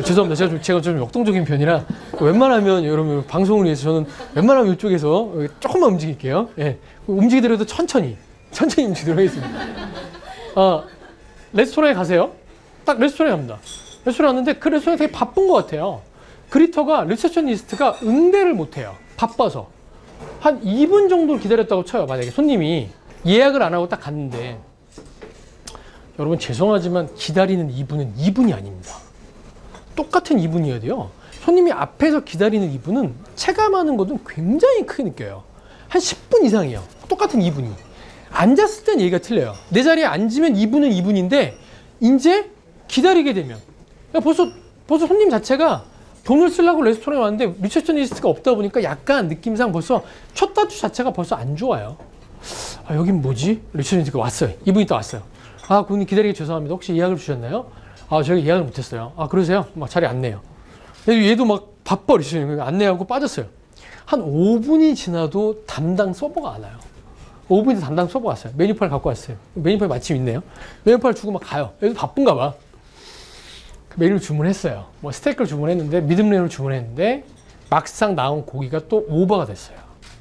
죄송합니다. 제가 좀 역동적인 편이라 웬만하면 여러분 방송을 위해서 저는 웬만하면 이쪽에서 조금만 움직일게요. 예, 움직이더라도 천천히 움직이도록 하겠습니다. 레스토랑에 가세요. 딱 레스토랑에 갑니다. 레스토랑에 갔는데 그 레스토랑이 되게 바쁜 것 같아요. 그리터가 리셉셔니스트가 응대를 못해요. 바빠서. 한 2분 정도 기다렸다고 쳐요. 만약에 손님이 예약을 안 하고 딱 갔는데 여러분 죄송하지만 기다리는 2분은 2분이 아닙니다. 똑같은 2분이어야 돼요. 손님이 앞에서 기다리는 2분은 체감하는 것은 굉장히 크게 느껴요. 한 10분 이상이에요. 똑같은 2분이. 앉았을 땐 얘기가 틀려요. 내 자리에 앉으면 2분은 2분인데 이제 기다리게 되면 벌써 손님 자체가 돈을 쓰려고 레스토랑에 왔는데 리셉셔니스트가 없다 보니까 약간 느낌상 벌써 첫 단추 자체가 벌써 안 좋아요. 아, 여긴 뭐지? 리셉션이스트가 왔어요. 이분이 또 왔어요. 아, 고객님 기다리게 죄송합니다. 혹시 예약을 주셨나요? 아, 저희가 예약을 못했어요. 아, 그러세요? 막 자리 안내요. 얘도 막 바빠 리셉션이 안내하고 빠졌어요. 한 5분이 지나도 담당 서버가 안 와요. 5분 뒤에 담당 서버 왔어요. 메뉴판 갖고 왔어요. 메뉴판이 마침 있네요. 메뉴판을 주고 막 가요. 얘도 바쁜가 봐. 메뉴를 주문했어요. 뭐 스테이크를 주문했는데 미디움레어를 주문했는데 막상 나온 고기가 또 오버가 됐어요.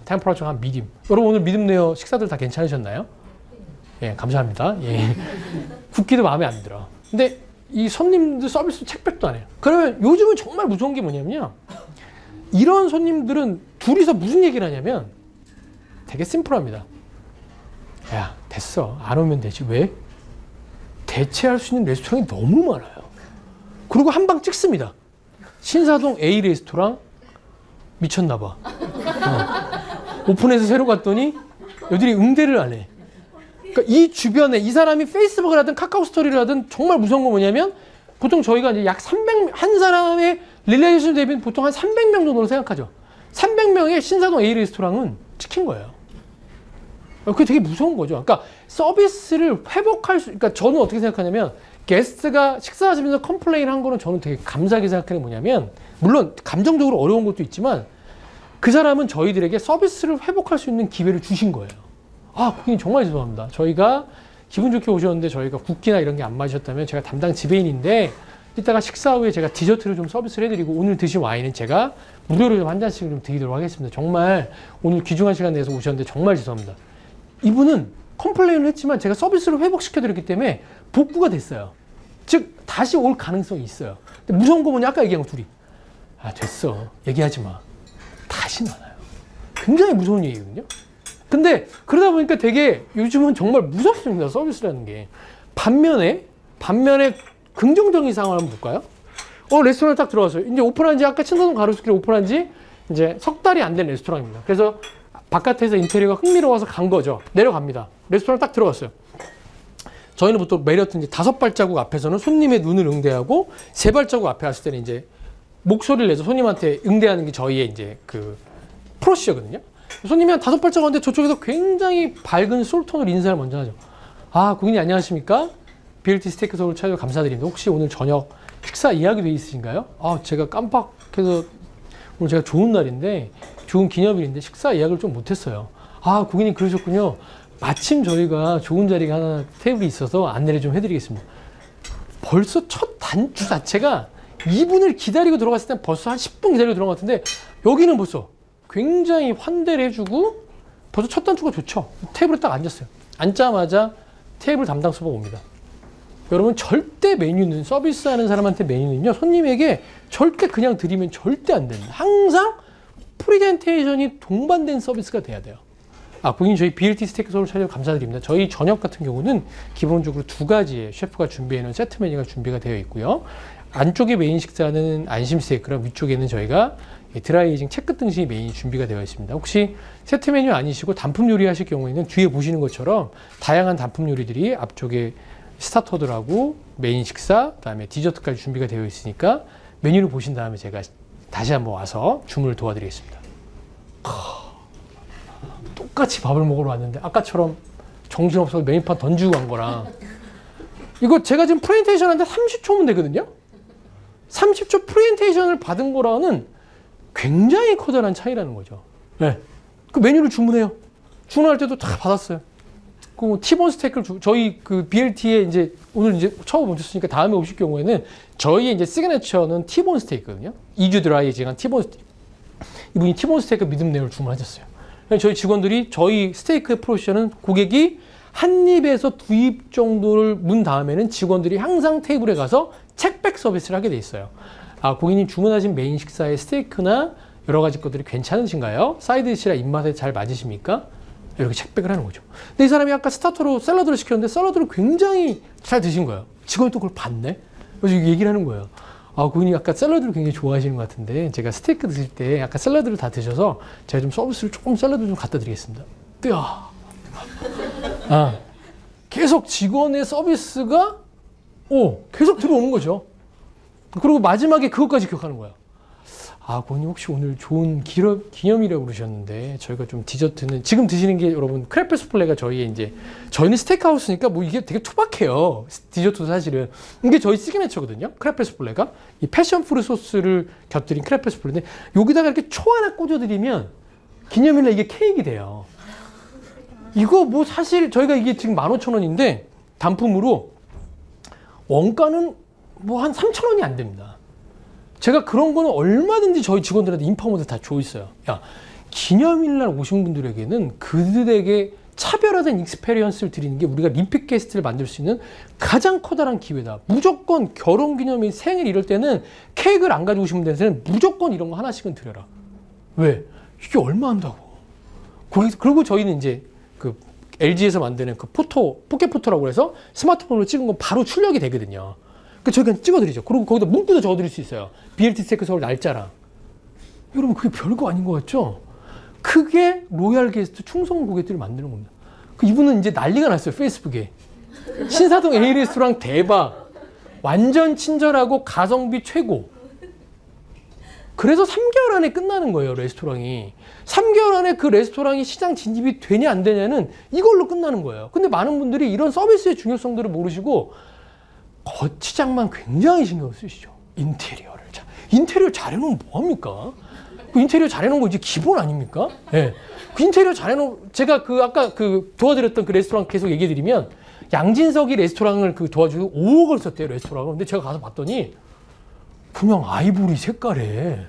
템퍼러처가 한 미디움. 여러분 오늘 미디움레어 식사들 다 괜찮으셨나요? 예, 감사합니다. 예. 굽기도 마음에 안 들어. 근데 이 손님들 서비스 책백도 안 해요. 그러면 요즘은 정말 무서운 게 뭐냐면요. 이런 손님들은 둘이서 무슨 얘기를 하냐면 되게 심플합니다. 야, 됐어. 안 오면 되지. 왜? 대체할 수 있는 레스토랑이 너무 많아요. 그리고 한 방 찍습니다. 신사동 A 레스토랑 미쳤나봐. 오픈해서 새로 갔더니 여들이 응대를 안 해. 그러니까 이 주변에 이 사람이 페이스북을 하든 카카오 스토리를 하든 정말 무서운 거 뭐냐면 보통 저희가 이제 약 300명, 한 사람의 릴레이션 대비는 보통 한 300명 정도로 생각하죠. 300명의 신사동 A 레스토랑은 찍힌 거예요. 그게 되게 무서운 거죠. 그러니까 서비스를 회복할 수, 그러니까 저는 어떻게 생각하냐면 게스트가 식사하시면서 컴플레인 한 거는 저는 되게 감사하게 생각하는 게 뭐냐면 물론 감정적으로 어려운 것도 있지만 그 사람은 저희들에게 서비스를 회복할 수 있는 기회를 주신 거예요. 아, 고객님 정말 죄송합니다. 저희가 기분 좋게 오셨는데 저희가 국기나 이런 게 안 맞으셨다면 제가 담당 지배인인데 이따가 식사 후에 제가 디저트를 좀 서비스를 해드리고 오늘 드신 와인은 제가 무료로 좀 한 잔씩 좀 드리도록 하겠습니다. 정말 오늘 귀중한 시간 내서 오셨는데 정말 죄송합니다. 이분은 컴플레인을 했지만 제가 서비스를 회복시켜드렸기 때문에 복구가 됐어요. 즉 다시 올 가능성이 있어요. 근데 무서운 거 뭐냐? 아까 얘기한 거 둘이. 아, 됐어. 얘기하지 마. 다시는 안 와요. 굉장히 무서운 얘기거든요. 근데 그러다 보니까 되게 요즘은 정말 무섭습니다. 서비스라는 게. 반면에 긍정적인 상황을 한번 볼까요? 레스토랑 딱 들어왔어요. 이제 오픈한 지 아까 신사동 가로수길 오픈한 지 이제 석 달이 안 된 레스토랑입니다. 그래서 바깥에서 인테리어가 흥미로워서 간 거죠. 내려갑니다. 레스토랑 딱 들어갔어요. 저희는 보통 메리어트 이제 5발자국 앞에서는 손님의 눈을 응대하고 3발자국 앞에 왔을 때는 이제 목소리를 내서 손님한테 응대하는 게 저희의 이제 그 프로시저거든요. 손님이 한 5발자국 왔는데 저쪽에서 굉장히 밝은 솔톤으로 인사를 먼저 하죠. 아, 고객님 안녕하십니까? BLT 스테이크 서울 찾아서 감사드립니다. 혹시 오늘 저녁 식사 예약이 돼 있으신가요? 아, 제가 깜빡해서 오늘 제가 좋은 날인데 좋은 기념일인데 식사 예약을 좀 못했어요. 아, 고객님 그러셨군요. 마침 저희가 좋은 자리가 하나 테이블이 있어서 안내를 좀 해드리겠습니다. 벌써 첫 단추 자체가 이분을 기다리고 들어갔을 때 벌써 한 10분 기다리고 들어간 것 같은데 여기는 벌써 굉장히 환대를 해주고 벌써 첫 단추가 좋죠. 테이블에 딱 앉았어요. 앉자마자 테이블 담당 서버가 옵니다. 여러분 절대 메뉴는 서비스하는 사람한테 메뉴는요 손님에게 절대 그냥 드리면 절대 안 됩니다. 항상 프레젠테이션이 동반된 서비스가 돼야 돼요. 아, 고객님 저희 BLT 스테이크 서울 찾아서 감사드립니다. 저희 저녁 같은 경우는 기본적으로 2가지의 셰프가 준비해놓은 세트 메뉴가 준비가 되어 있고요. 안쪽에 메인 식사는 안심 스테이크랑 위쪽에는 저희가 드라이에이징 채끝 등심이 메인이 준비가 되어 있습니다. 혹시 세트 메뉴 아니시고 단품 요리 하실 경우에는 뒤에 보시는 것처럼 다양한 단품 요리들이 앞쪽에 스타터들하고 메인 식사, 그다음에 디저트까지 준비가 되어 있으니까 메뉴를 보신 다음에 제가 다시 한번 와서 주문을 도와드리겠습니다. 똑같이 밥을 먹으러 왔는데 아까처럼 정신없어서 메뉴판 던지고 간 거랑 이거 제가 지금 프레젠테이션 하는데 30초면 되거든요. 30초 프레젠테이션을 받은 거랑은 굉장히 커다란 차이라는 거죠. 네. 그 메뉴를 주문해요. 주문할 때도 다 받았어요. 그 티본 스테이크를 저희 그 BLT에 이제 오늘 이제 처음 오셨으니까 다음에 오실 경우에는 저희의 이제 시그니처는 티본 스테이크거든요. 2주 드라이징한 티본 스테이크. 이분이 티본 스테이크 미디움 레어를 주문하셨어요. 저희 직원들이 저희 스테이크의 프로시저는 고객이 한 입에서 2입 정도를 문 다음에는 직원들이 항상 테이블에 가서 책백 서비스를 하게 돼 있어요. 아, 고객님 주문하신 메인 식사의 스테이크나 여러 가지 것들이 괜찮으신가요? 사이드 디시랑 입맛에 잘 맞으십니까? 이렇게 책백을 하는 거죠. 근데 이 사람이 아까 스타터로 샐러드를 시켰는데 샐러드를 굉장히 잘 드신 거예요. 직원이 또 그걸 봤네? 그래서 얘기를 하는 거예요. 아, 고객님 아까 샐러드를 굉장히 좋아하시는 것 같은데 제가 스테이크 드실 때 아까 샐러드를 다 드셔서 제가 좀 서비스를 조금 샐러드 좀 갖다 드리겠습니다. 뜨아. 아, 계속 직원의 서비스가 계속 들어오는 거죠. 그리고 마지막에 그것까지 기억하는 거야. 아, 고객님 혹시 오늘 좋은 기념이라고 그러셨는데 저희가 좀 디저트는 지금 드시는 게 여러분 크레페 수플레가 저희는 스테이크하우스니까 뭐 이게 되게 투박해요. 디저트도 사실은 이게 저희 시그니처거든요. 크레페 수플레가 이 패션 프루 소스를 곁들인 크레페 수플레인데 여기다가 이렇게 초 하나 꽂아드리면 기념일날 이게 케이크 돼요. 이거 뭐 사실 저희가 이게 지금 15,000원인데 단품으로 원가는 뭐 한 3,000원이 안 됩니다. 제가 그런 거는 얼마든지 저희 직원들한테 인파모드 다 줘 있어요. 야, 기념일날 오신 분들에게는 그들에게 차별화된 익스페리언스를 드리는 게 우리가 리핏 게스트를 만들 수 있는 가장 커다란 기회다. 무조건 결혼기념일, 생일 이럴 때는 케이크를 안 가지고 오시면 되는 무조건 이런 거 하나씩은 드려라. 왜? 이게 얼마 한다고. 그리고 저희는 이제 그 LG에서 만드는 그 포켓포토라고 해서 스마트폰으로 찍은 건 바로 출력이 되거든요. 그 저희가 찍어드리죠. 그리고 거기다 문구도 적어드릴 수 있어요. BLT 스테이크 서울 날짜랑. 여러분 그게 별거 아닌 것 같죠? 그게 로얄 게스트 충성 고객들을 만드는 겁니다. 이분은 이제 난리가 났어요. 페이스북에. 신사동 A 레스토랑 대박. 완전 친절하고 가성비 최고. 그래서 3개월 안에 끝나는 거예요. 레스토랑이. 3개월 안에 그 레스토랑이 시장 진입이 되냐 안 되냐는 이걸로 끝나는 거예요. 근데 많은 분들이 이런 서비스의 중요성들을 모르시고 거치장만 굉장히 신경 쓰시죠. 인테리어를. 인테리어 잘해놓으면 뭐합니까? 그 인테리어 잘해놓은 거 이제 기본 아닙니까? 예. 그 인테리어 잘해놓은, 제가 아까 도와드렸던 그 레스토랑 계속 얘기해드리면, 양진석이 레스토랑을 도와주고 5억을 썼대요, 레스토랑을. 근데 제가 가서 봤더니, 그냥 아이보리 색깔에,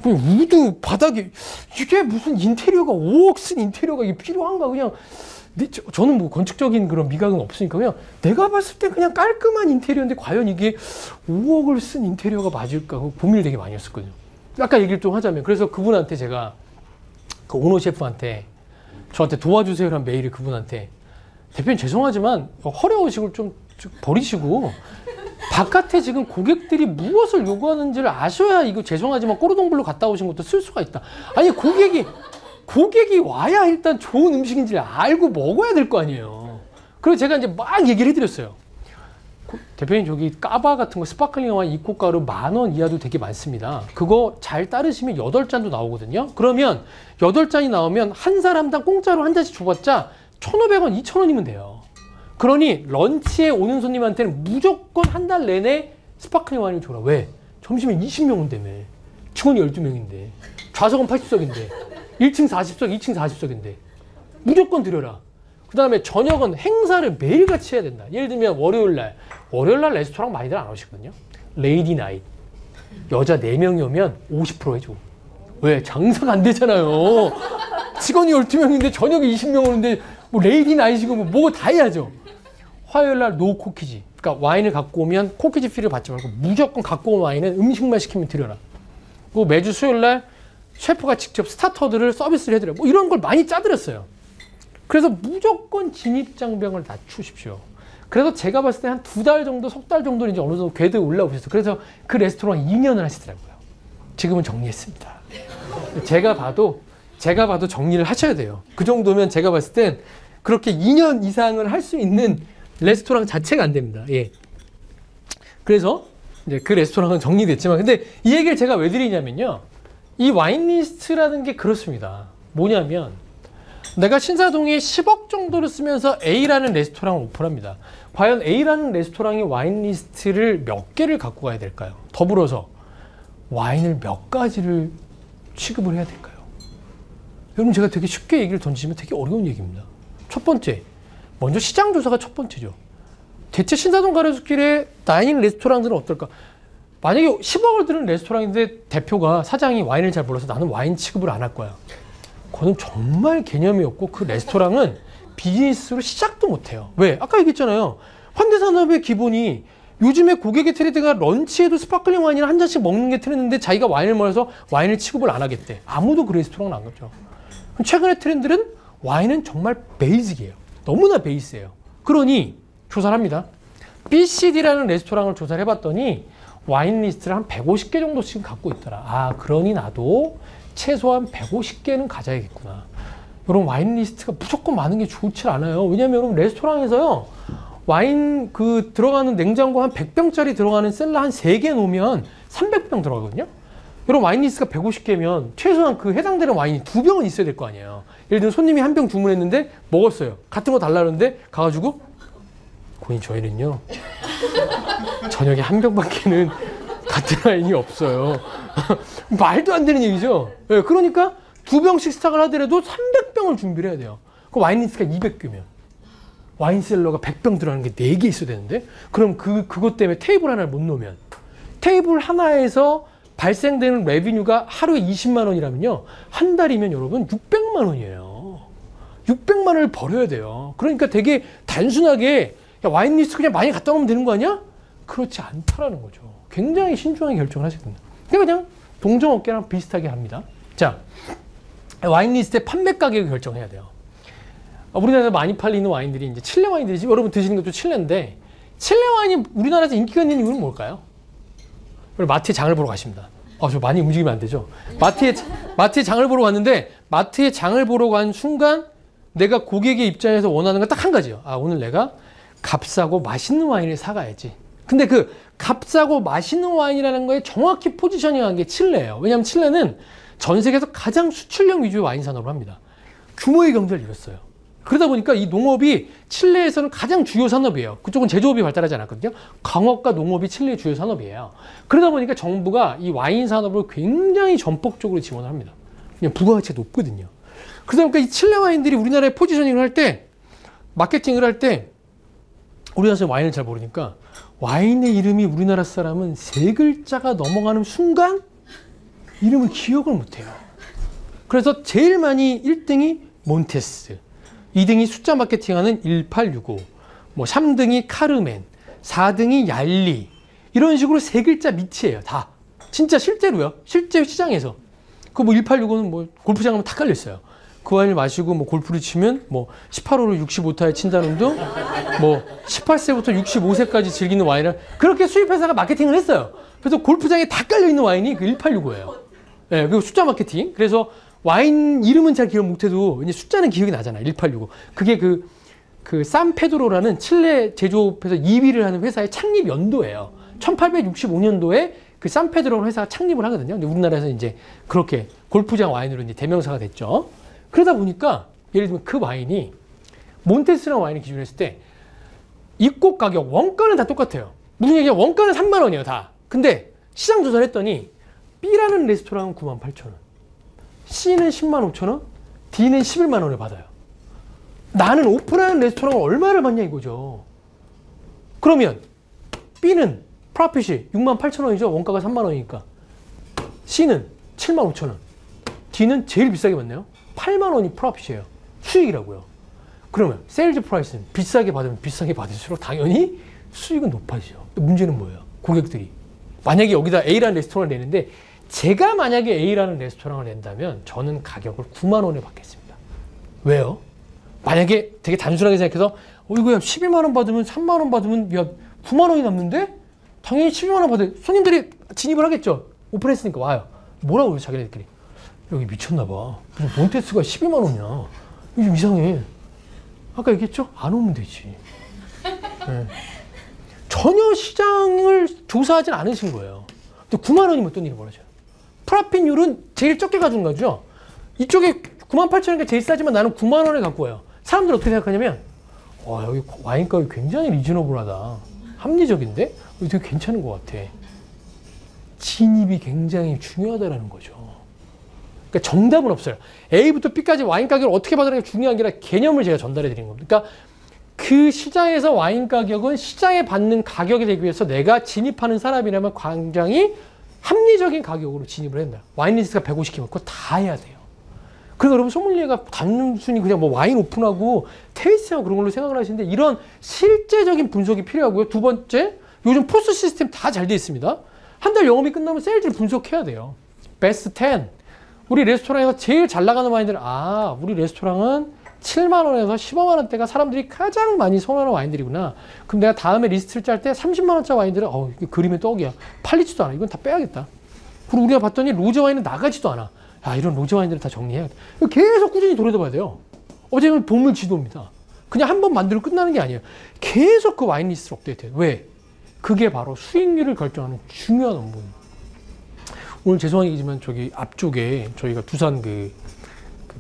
우드 바닥에, 이게 무슨 인테리어가 5억 쓴 인테리어가 이게 필요한가? 그냥, 저는 뭐 건축적인 그런 미각은 없으니까 그냥 내가 봤을 때 그냥 깔끔한 인테리어인데 과연 이게 5억을 쓴 인테리어가 맞을까? 고민을 되게 많이 했었거든요. 아까 얘기를 좀 하자면 그래서 그분한테 제가 그 오너 셰프한테 저한테 도와주세요라는 메일을 그분한테 대표님 죄송하지만 허례허식을 좀 버리시고 바깥에 지금 고객들이 무엇을 요구하는지를 아셔야 이거 죄송하지만 꼬르동블로 갔다 오신 것도 쓸 수가 있다. 아니 고객이 와야 일단 좋은 음식인지를 알고 먹어야 될 거 아니에요. 그래서 제가 이제 막 얘기를 해드렸어요. 대표님 저기 까바 같은 거 스파클링 와인 입고가로 10,000원 이하도 되게 많습니다. 그거 잘 따르시면 8잔도 나오거든요. 그러면 8잔이 나오면 한 사람당 공짜로 한 잔씩 줘봤자 1,500원, 2,000원이면 돼요. 그러니 런치에 오는 손님한테는 무조건 한 달 내내 스파클링 와인을 줘라. 왜? 점심에 20명 온다며. 직원이 12명인데 좌석은 80석인데 1층 40석, 2층 40석인데 무조건 드려라. 그 다음에 저녁은 행사를 매일같이 해야 된다. 예를 들면 월요일날 레스토랑 많이들 안 오시거든요. 레이디 나잇. 여자 4명이 오면 50% 해줘. 왜? 장사가 안 되잖아요. 직원이 12명인데 저녁에 20명 오는데 뭐 레이디 나잇이고 뭐 다 해야죠. 화요일날 노 코키지. 그러니까 와인을 갖고 오면 코키지 피를 받지 말고 무조건 갖고 온 와인은 음식만 시키면 드려라. 그리고 매주 수요일날 셰프가 직접 스타터들을 서비스를 해드려요. 뭐 이런 걸 많이 짜드렸어요. 그래서 무조건 진입장벽을 낮추십시오. 그래서 제가 봤을 때 한 2달 정도, 석 달 정도는 이제 어느 정도 궤도에 올라오셨어요. 그래서 그 레스토랑 2년을 하시더라고요. 지금은 정리했습니다. 제가 봐도 정리를 하셔야 돼요. 그 정도면 제가 봤을 땐 그렇게 2년 이상을 할 수 있는 레스토랑 자체가 안 됩니다. 예. 그래서 이제 그 레스토랑은 정리됐지만, 근데 이 얘기를 제가 왜 드리냐면요. 이 와인 리스트라는 게 그렇습니다. 뭐냐면 내가 신사동에 10억 정도를 쓰면서 A라는 레스토랑을 오픈합니다. 과연 A라는 레스토랑이 와인 리스트를 몇 개를 갖고 가야 될까요? 더불어서 와인을 몇 가지를 취급을 해야 될까요? 여러분 제가 되게 쉽게 얘기를 던지면 되게 어려운 얘기입니다. 첫 번째, 먼저 시장 조사가 첫 번째죠. 대체 신사동 가로수길에 다이닝 레스토랑들은 어떨까? 만약에 10억을 드는 레스토랑인데 대표가 사장이 와인을 잘 몰라서 나는 와인 취급을 안 할 거야. 그거는 정말 개념이 없고 그 레스토랑은 비즈니스로 시작도 못해요. 왜? 아까 얘기했잖아요. 현대산업의 기본이 요즘에 고객의 트렌드가 런치에도 스파클링 와인이나 한 잔씩 먹는 게 트렌드인데 자기가 와인을 몰아서 와인을 취급을 안 하겠대. 아무도 그 레스토랑은 안 가죠. 최근의 트렌드는 와인은 정말 베이직이에요. 너무나 베이스예요. 그러니 조사를 합니다. BCD라는 레스토랑을 조사를 해봤더니 와인 리스트를 한 150개 정도씩 갖고 있더라. 아, 그러니 나도 최소한 150개는 가져야겠구나. 여러분 와인 리스트가 무조건 많은 게 좋지 않아요. 왜냐면 여러분 레스토랑에서요. 와인 들어가는 냉장고 한 100병짜리 들어가는 셀러 한 3개 놓으면 300병 들어가거든요. 여러분 와인 리스트가 150개면 최소한 그 해당되는 와인이 2병은 있어야 될 거 아니에요. 예를 들면 손님이 한 병 주문했는데 먹었어요. 같은 거 달라는데 가가지고 고객님 저희는요 저녁에 한 병밖에는 같은 와인이 없어요. 말도 안 되는 얘기죠. 네, 그러니까 2병씩 스탁을 하더라도 300병을 준비를 해야 돼요. 그 와인 리스트가 200개면 와인셀러가 100병 들어가는 게 4개 있어야 되는데 그럼 그것 때문에 테이블 하나를 못 놓으면 테이블 하나에서 발생되는 레비뉴가 하루에 20만 원이라면요. 한 달이면 여러분 600만 원이에요. 600만 원을 벌어야 돼요. 그러니까 되게 단순하게 야, 와인 리스트 그냥 많이 갖다 놓으면 되는 거 아니야? 그렇지 않다라는 거죠. 굉장히 신중하게 결정을 하셔야 됩니다. 그냥 동종업계랑 비슷하게 합니다. 자, 와인 리스트의 판매 가격을 결정해야 돼요. 우리나라에서 많이 팔리는 와인들이 이제 칠레 와인들이지. 여러분 드시는 것도 칠레인데 칠레 와인이 우리나라에서 인기가 있는 이유는 뭘까요? 마트에 장을 보러 가십니다. 저 많이 움직이면 안 되죠. 마트에 장을 보러 갔는데 마트에 장을 보러 간 순간 내가 고객의 입장에서 원하는 건 딱 한 가지예요. 오늘 내가 값싸고 맛있는 와인을 사가야지. 근데 그 값싸고 맛있는 와인이라는 거에 정확히 포지셔닝한 게 칠레예요. 왜냐하면 칠레는 전 세계에서 가장 수출형 위주의 와인 산업을 합니다. 규모의 경제를 이뤘어요. 그러다 보니까 이 농업이 칠레에서는 가장 주요 산업이에요. 그쪽은 제조업이 발달하지 않았거든요. 광업과 농업이 칠레의 주요 산업이에요. 그러다 보니까 정부가 이 와인 산업을 굉장히 전폭적으로 지원을 합니다. 그냥 부가가치가 높거든요. 그러다 보니까 이 칠레 와인들이 우리나라에 포지셔닝을 할 때, 마케팅을 할 때, 우리나라에서 와인을 잘 모르니까 와인의 이름이 우리나라 사람은 3글자가 넘어가는 순간 이름을 기억을 못해요. 그래서 제일 많이 1등이 몬테스, 2등이 숫자 마케팅하는 1865, 뭐 3등이 카르멘, 4등이 얄리 이런 식으로 3글자 밑이에요. 다. 진짜 실제로요. 실제 시장에서. 그 뭐 1865는 뭐 골프장 가면 다 깔려있어요. 그 와인을 마시고 뭐 골프를 치면 뭐 18호를 65타에 친다는 등 뭐 18세부터 65세까지 즐기는 와인을 그렇게 수입회사가 마케팅을 했어요. 그래서 골프장에 다 깔려있는 와인이 그 1865예요. 네, 그리고 숫자 마케팅. 그래서 와인 이름은 잘 기억 못해도 이제 숫자는 기억이 나잖아요. 1865. 그게 그 산페드로라는 칠레 제조업에서 2위를 하는 회사의 창립 연도예요. 1865년도에 그 산페드로 회사가 창립을 하거든요. 근데 우리나라에서 이제 그렇게 골프장 와인으로 이제 대명사가 됐죠. 그러다 보니까 예를 들면 그 와인이 몬테스라는 와인을 기준으로 했을 때 입고 가격, 원가는 다 똑같아요. 무슨 얘기야? 원가는 3만 원이에요, 다. 근데 시장 조사를 했더니 B라는 레스토랑은 98,000원, C는 10만 5천 원, D는 11만 원을 받아요. 나는 오픈하는 레스토랑을 얼마를 받냐 이거죠. 그러면 B는 프라핏이 6만 8천 원이죠. 원가가 3만 원이니까. C는 7만 5천 원. D는 제일 비싸게 받네요. 8만 원이 프라핏이에요. 수익이라고요. 그러면 세일즈 프라이스는 비싸게 받으면 비싸게 받을수록 당연히 수익은 높아지죠. 문제는 뭐예요? 고객들이 만약에 여기다 A라는 레스토랑을 내는데 제가 만약에 A라는 레스토랑을 낸다면 저는 가격을 9만 원에 받겠습니다. 왜요? 만약에 되게 단순하게 생각해서 이거야 12만 원 받으면 3만 원 받으면 야 9만 원이 남는데 당연히 12만 원 받을 손님들이 진입을 하겠죠. 오픈했으니까 와요. 뭐라고 그래요 자기네들끼리. 여기 미쳤나 봐. 무슨 몬테스가 12만 원이야. 이거 좀 이상해. 아까 얘기했죠? 안 오면 되지. 네. 전혀 시장을 조사하진 않으신 거예요. 근데 9만 원이면 어떤 일이 벌어져요? 프라핏률은 제일 적게 가져온 거죠. 이쪽에 98,000원이니까 제일 싸지만 나는 9만 원에 갖고 와요. 사람들 어떻게 생각하냐면 여기 와인 가격이 굉장히 리즈너블하다. 합리적인데? 되게 괜찮은 것 같아. 진입이 굉장히 중요하다는 거죠. 그러니까 정답은 없어요. A부터 B까지 와인 가격을 어떻게 받으는 게 중요한 게 아니라 개념을 제가 전달해 드리는 겁니다. 그러니까 그 시장에서 와인 가격은 시장에 받는 가격이 되기 위해서 내가 진입하는 사람이라면 굉장히 합리적인 가격으로 진입을 한다. 와인 리스트가 150개면 그거 다 해야 돼요. 그러니까 여러분 소믈리에가 단순히 그냥 뭐 와인 오픈하고 테이스팅하고 그런 걸로 생각을 하시는데 이런 실제적인 분석이 필요하고요. 두 번째, 요즘 포스 시스템 다 잘 돼 있습니다. 한 달 영업이 끝나면 세일즈를 분석해야 돼요. 베스트 10. 우리 레스토랑에서 제일 잘 나가는 와인들은 우리 레스토랑은 7만 원에서 15만 원대가 사람들이 가장 많이 선호하는 와인들이구나. 그럼 내가 다음에 리스트를 짤 때 30만 원짜리 와인들은 그림의 떡이야. 팔리지도 않아. 이건 다 빼야겠다. 그리고 우리가 봤더니 로제 와인은 나가지도 않아. 이런 로제 와인들을 다 정리해야겠다. 계속 꾸준히 돌아다봐야 돼요. 어제는 보물 지도입니다. 그냥 한 번 만들고 끝나는 게 아니에요. 계속 그 와인 리스트를 업데이트해요. 왜? 그게 바로 수익률을 결정하는 중요한 업무입니다. 오늘 죄송한 얘기지만 저기 앞쪽에 저희가 두산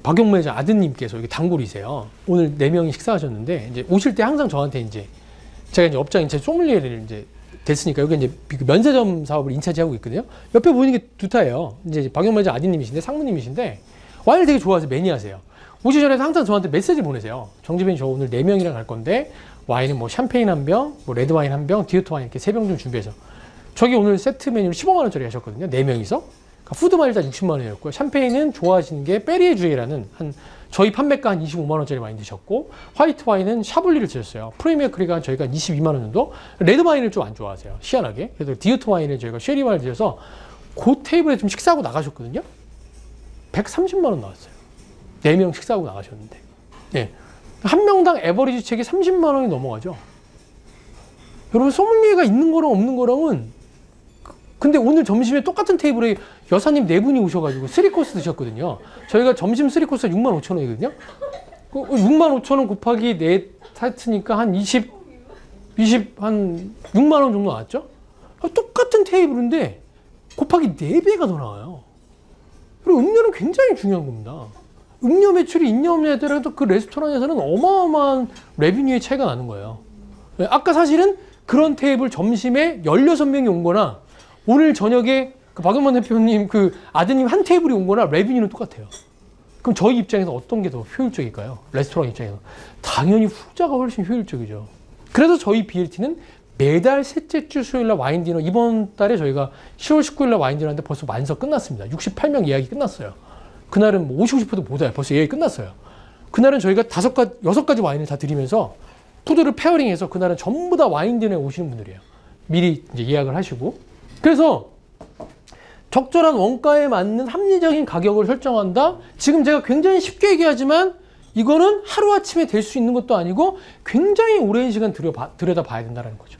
박용 매니저 아드님께서 여기 단골이세요. 오늘 4명이 식사하셨는데 이제 오실 때 항상 저한테 이제 제가 이제 업장 인차 소믈리에를 이제 됐으니까 여기 이제 면세점 사업을 인차지하고 있거든요. 옆에 보이는 게 두타예요. 이제 박용 매니저 아드님이신데 상무님이신데 와인을 되게 좋아하세요. 매니아세요. 오시기 전에 항상 저한테 메시지 보내세요. 정지빈 저 오늘 4명이랑 갈 건데 와인은 뭐 샴페인 한 병, 뭐 레드 와인 한 병, 디오트 와인 이렇게 3병 좀 준비해서. 저기 오늘 세트 메뉴를 15만 원짜리 하셨거든요. 4명이서. 그러니까 푸드만 일단 60만 원이었고요. 샴페인은 좋아하시는 게 페리에 주에라는 저희 판매가 한 25만 원짜리 와인 드셨고 화이트 와인은 샤블리를 드셨어요. 프리미어 크리가 저희가 22만 원 정도. 레드 와인을 좀 안 좋아하세요. 희한하게. 그래서 디오트 와인을 저희가 쉐리 와인을 드셔서 그 테이블에 좀 식사하고 나가셨거든요. 130만 원 나왔어요. 4명 식사하고 나가셨는데. 네. 한 명당 에버리지 책이 30만 원이 넘어가죠. 여러분 소믈리에가 있는 거랑 없는 거랑은 근데 오늘 점심에 똑같은 테이블에 여사님 4분이 오셔가지고 3코스 드셨거든요. 저희가 점심 3코스가 6만 5천 원이거든요. 6만 5천 원 곱하기 4타트니까 한 6만 원 정도 나왔죠? 똑같은 테이블인데 곱하기 4배가 더 나와요. 그리고 음료는 굉장히 중요한 겁니다. 음료 매출이 있냐 더라도 그 레스토랑에서는 어마어마한 레비뉴의 차이가 나는 거예요. 아까 사실은 그런 테이블 점심에 16명이 온 거나 오늘 저녁에 그 박용만 대표님 그 아드님 한 테이블이 온 거나 레비뉴는 똑같아요. 그럼 저희 입장에서 어떤 게 더 효율적일까요? 레스토랑 입장에서. 당연히 후자가 훨씬 효율적이죠. 그래서 저희 BLT는 매달 셋째 주 수요일날 와인 디너 이번 달에 저희가 10월 19일날 와인 디너 하는데 벌써 만석 끝났습니다. 68명 예약이 끝났어요. 그날은 뭐 오시고 싶어도 못 와요. 벌써 예약이 끝났어요. 그날은 저희가 6가지 와인을 다 드리면서 푸드를 페어링해서 그날은 전부 다 와인 디너에 오시는 분들이에요. 미리 이제 예약을 하시고. 그래서 적절한 원가에 맞는 합리적인 가격을 설정한다. 지금 제가 굉장히 쉽게 얘기하지만 이거는 하루아침에 될 수 있는 것도 아니고 굉장히 오랜 시간 들여다봐야 된다는 거죠.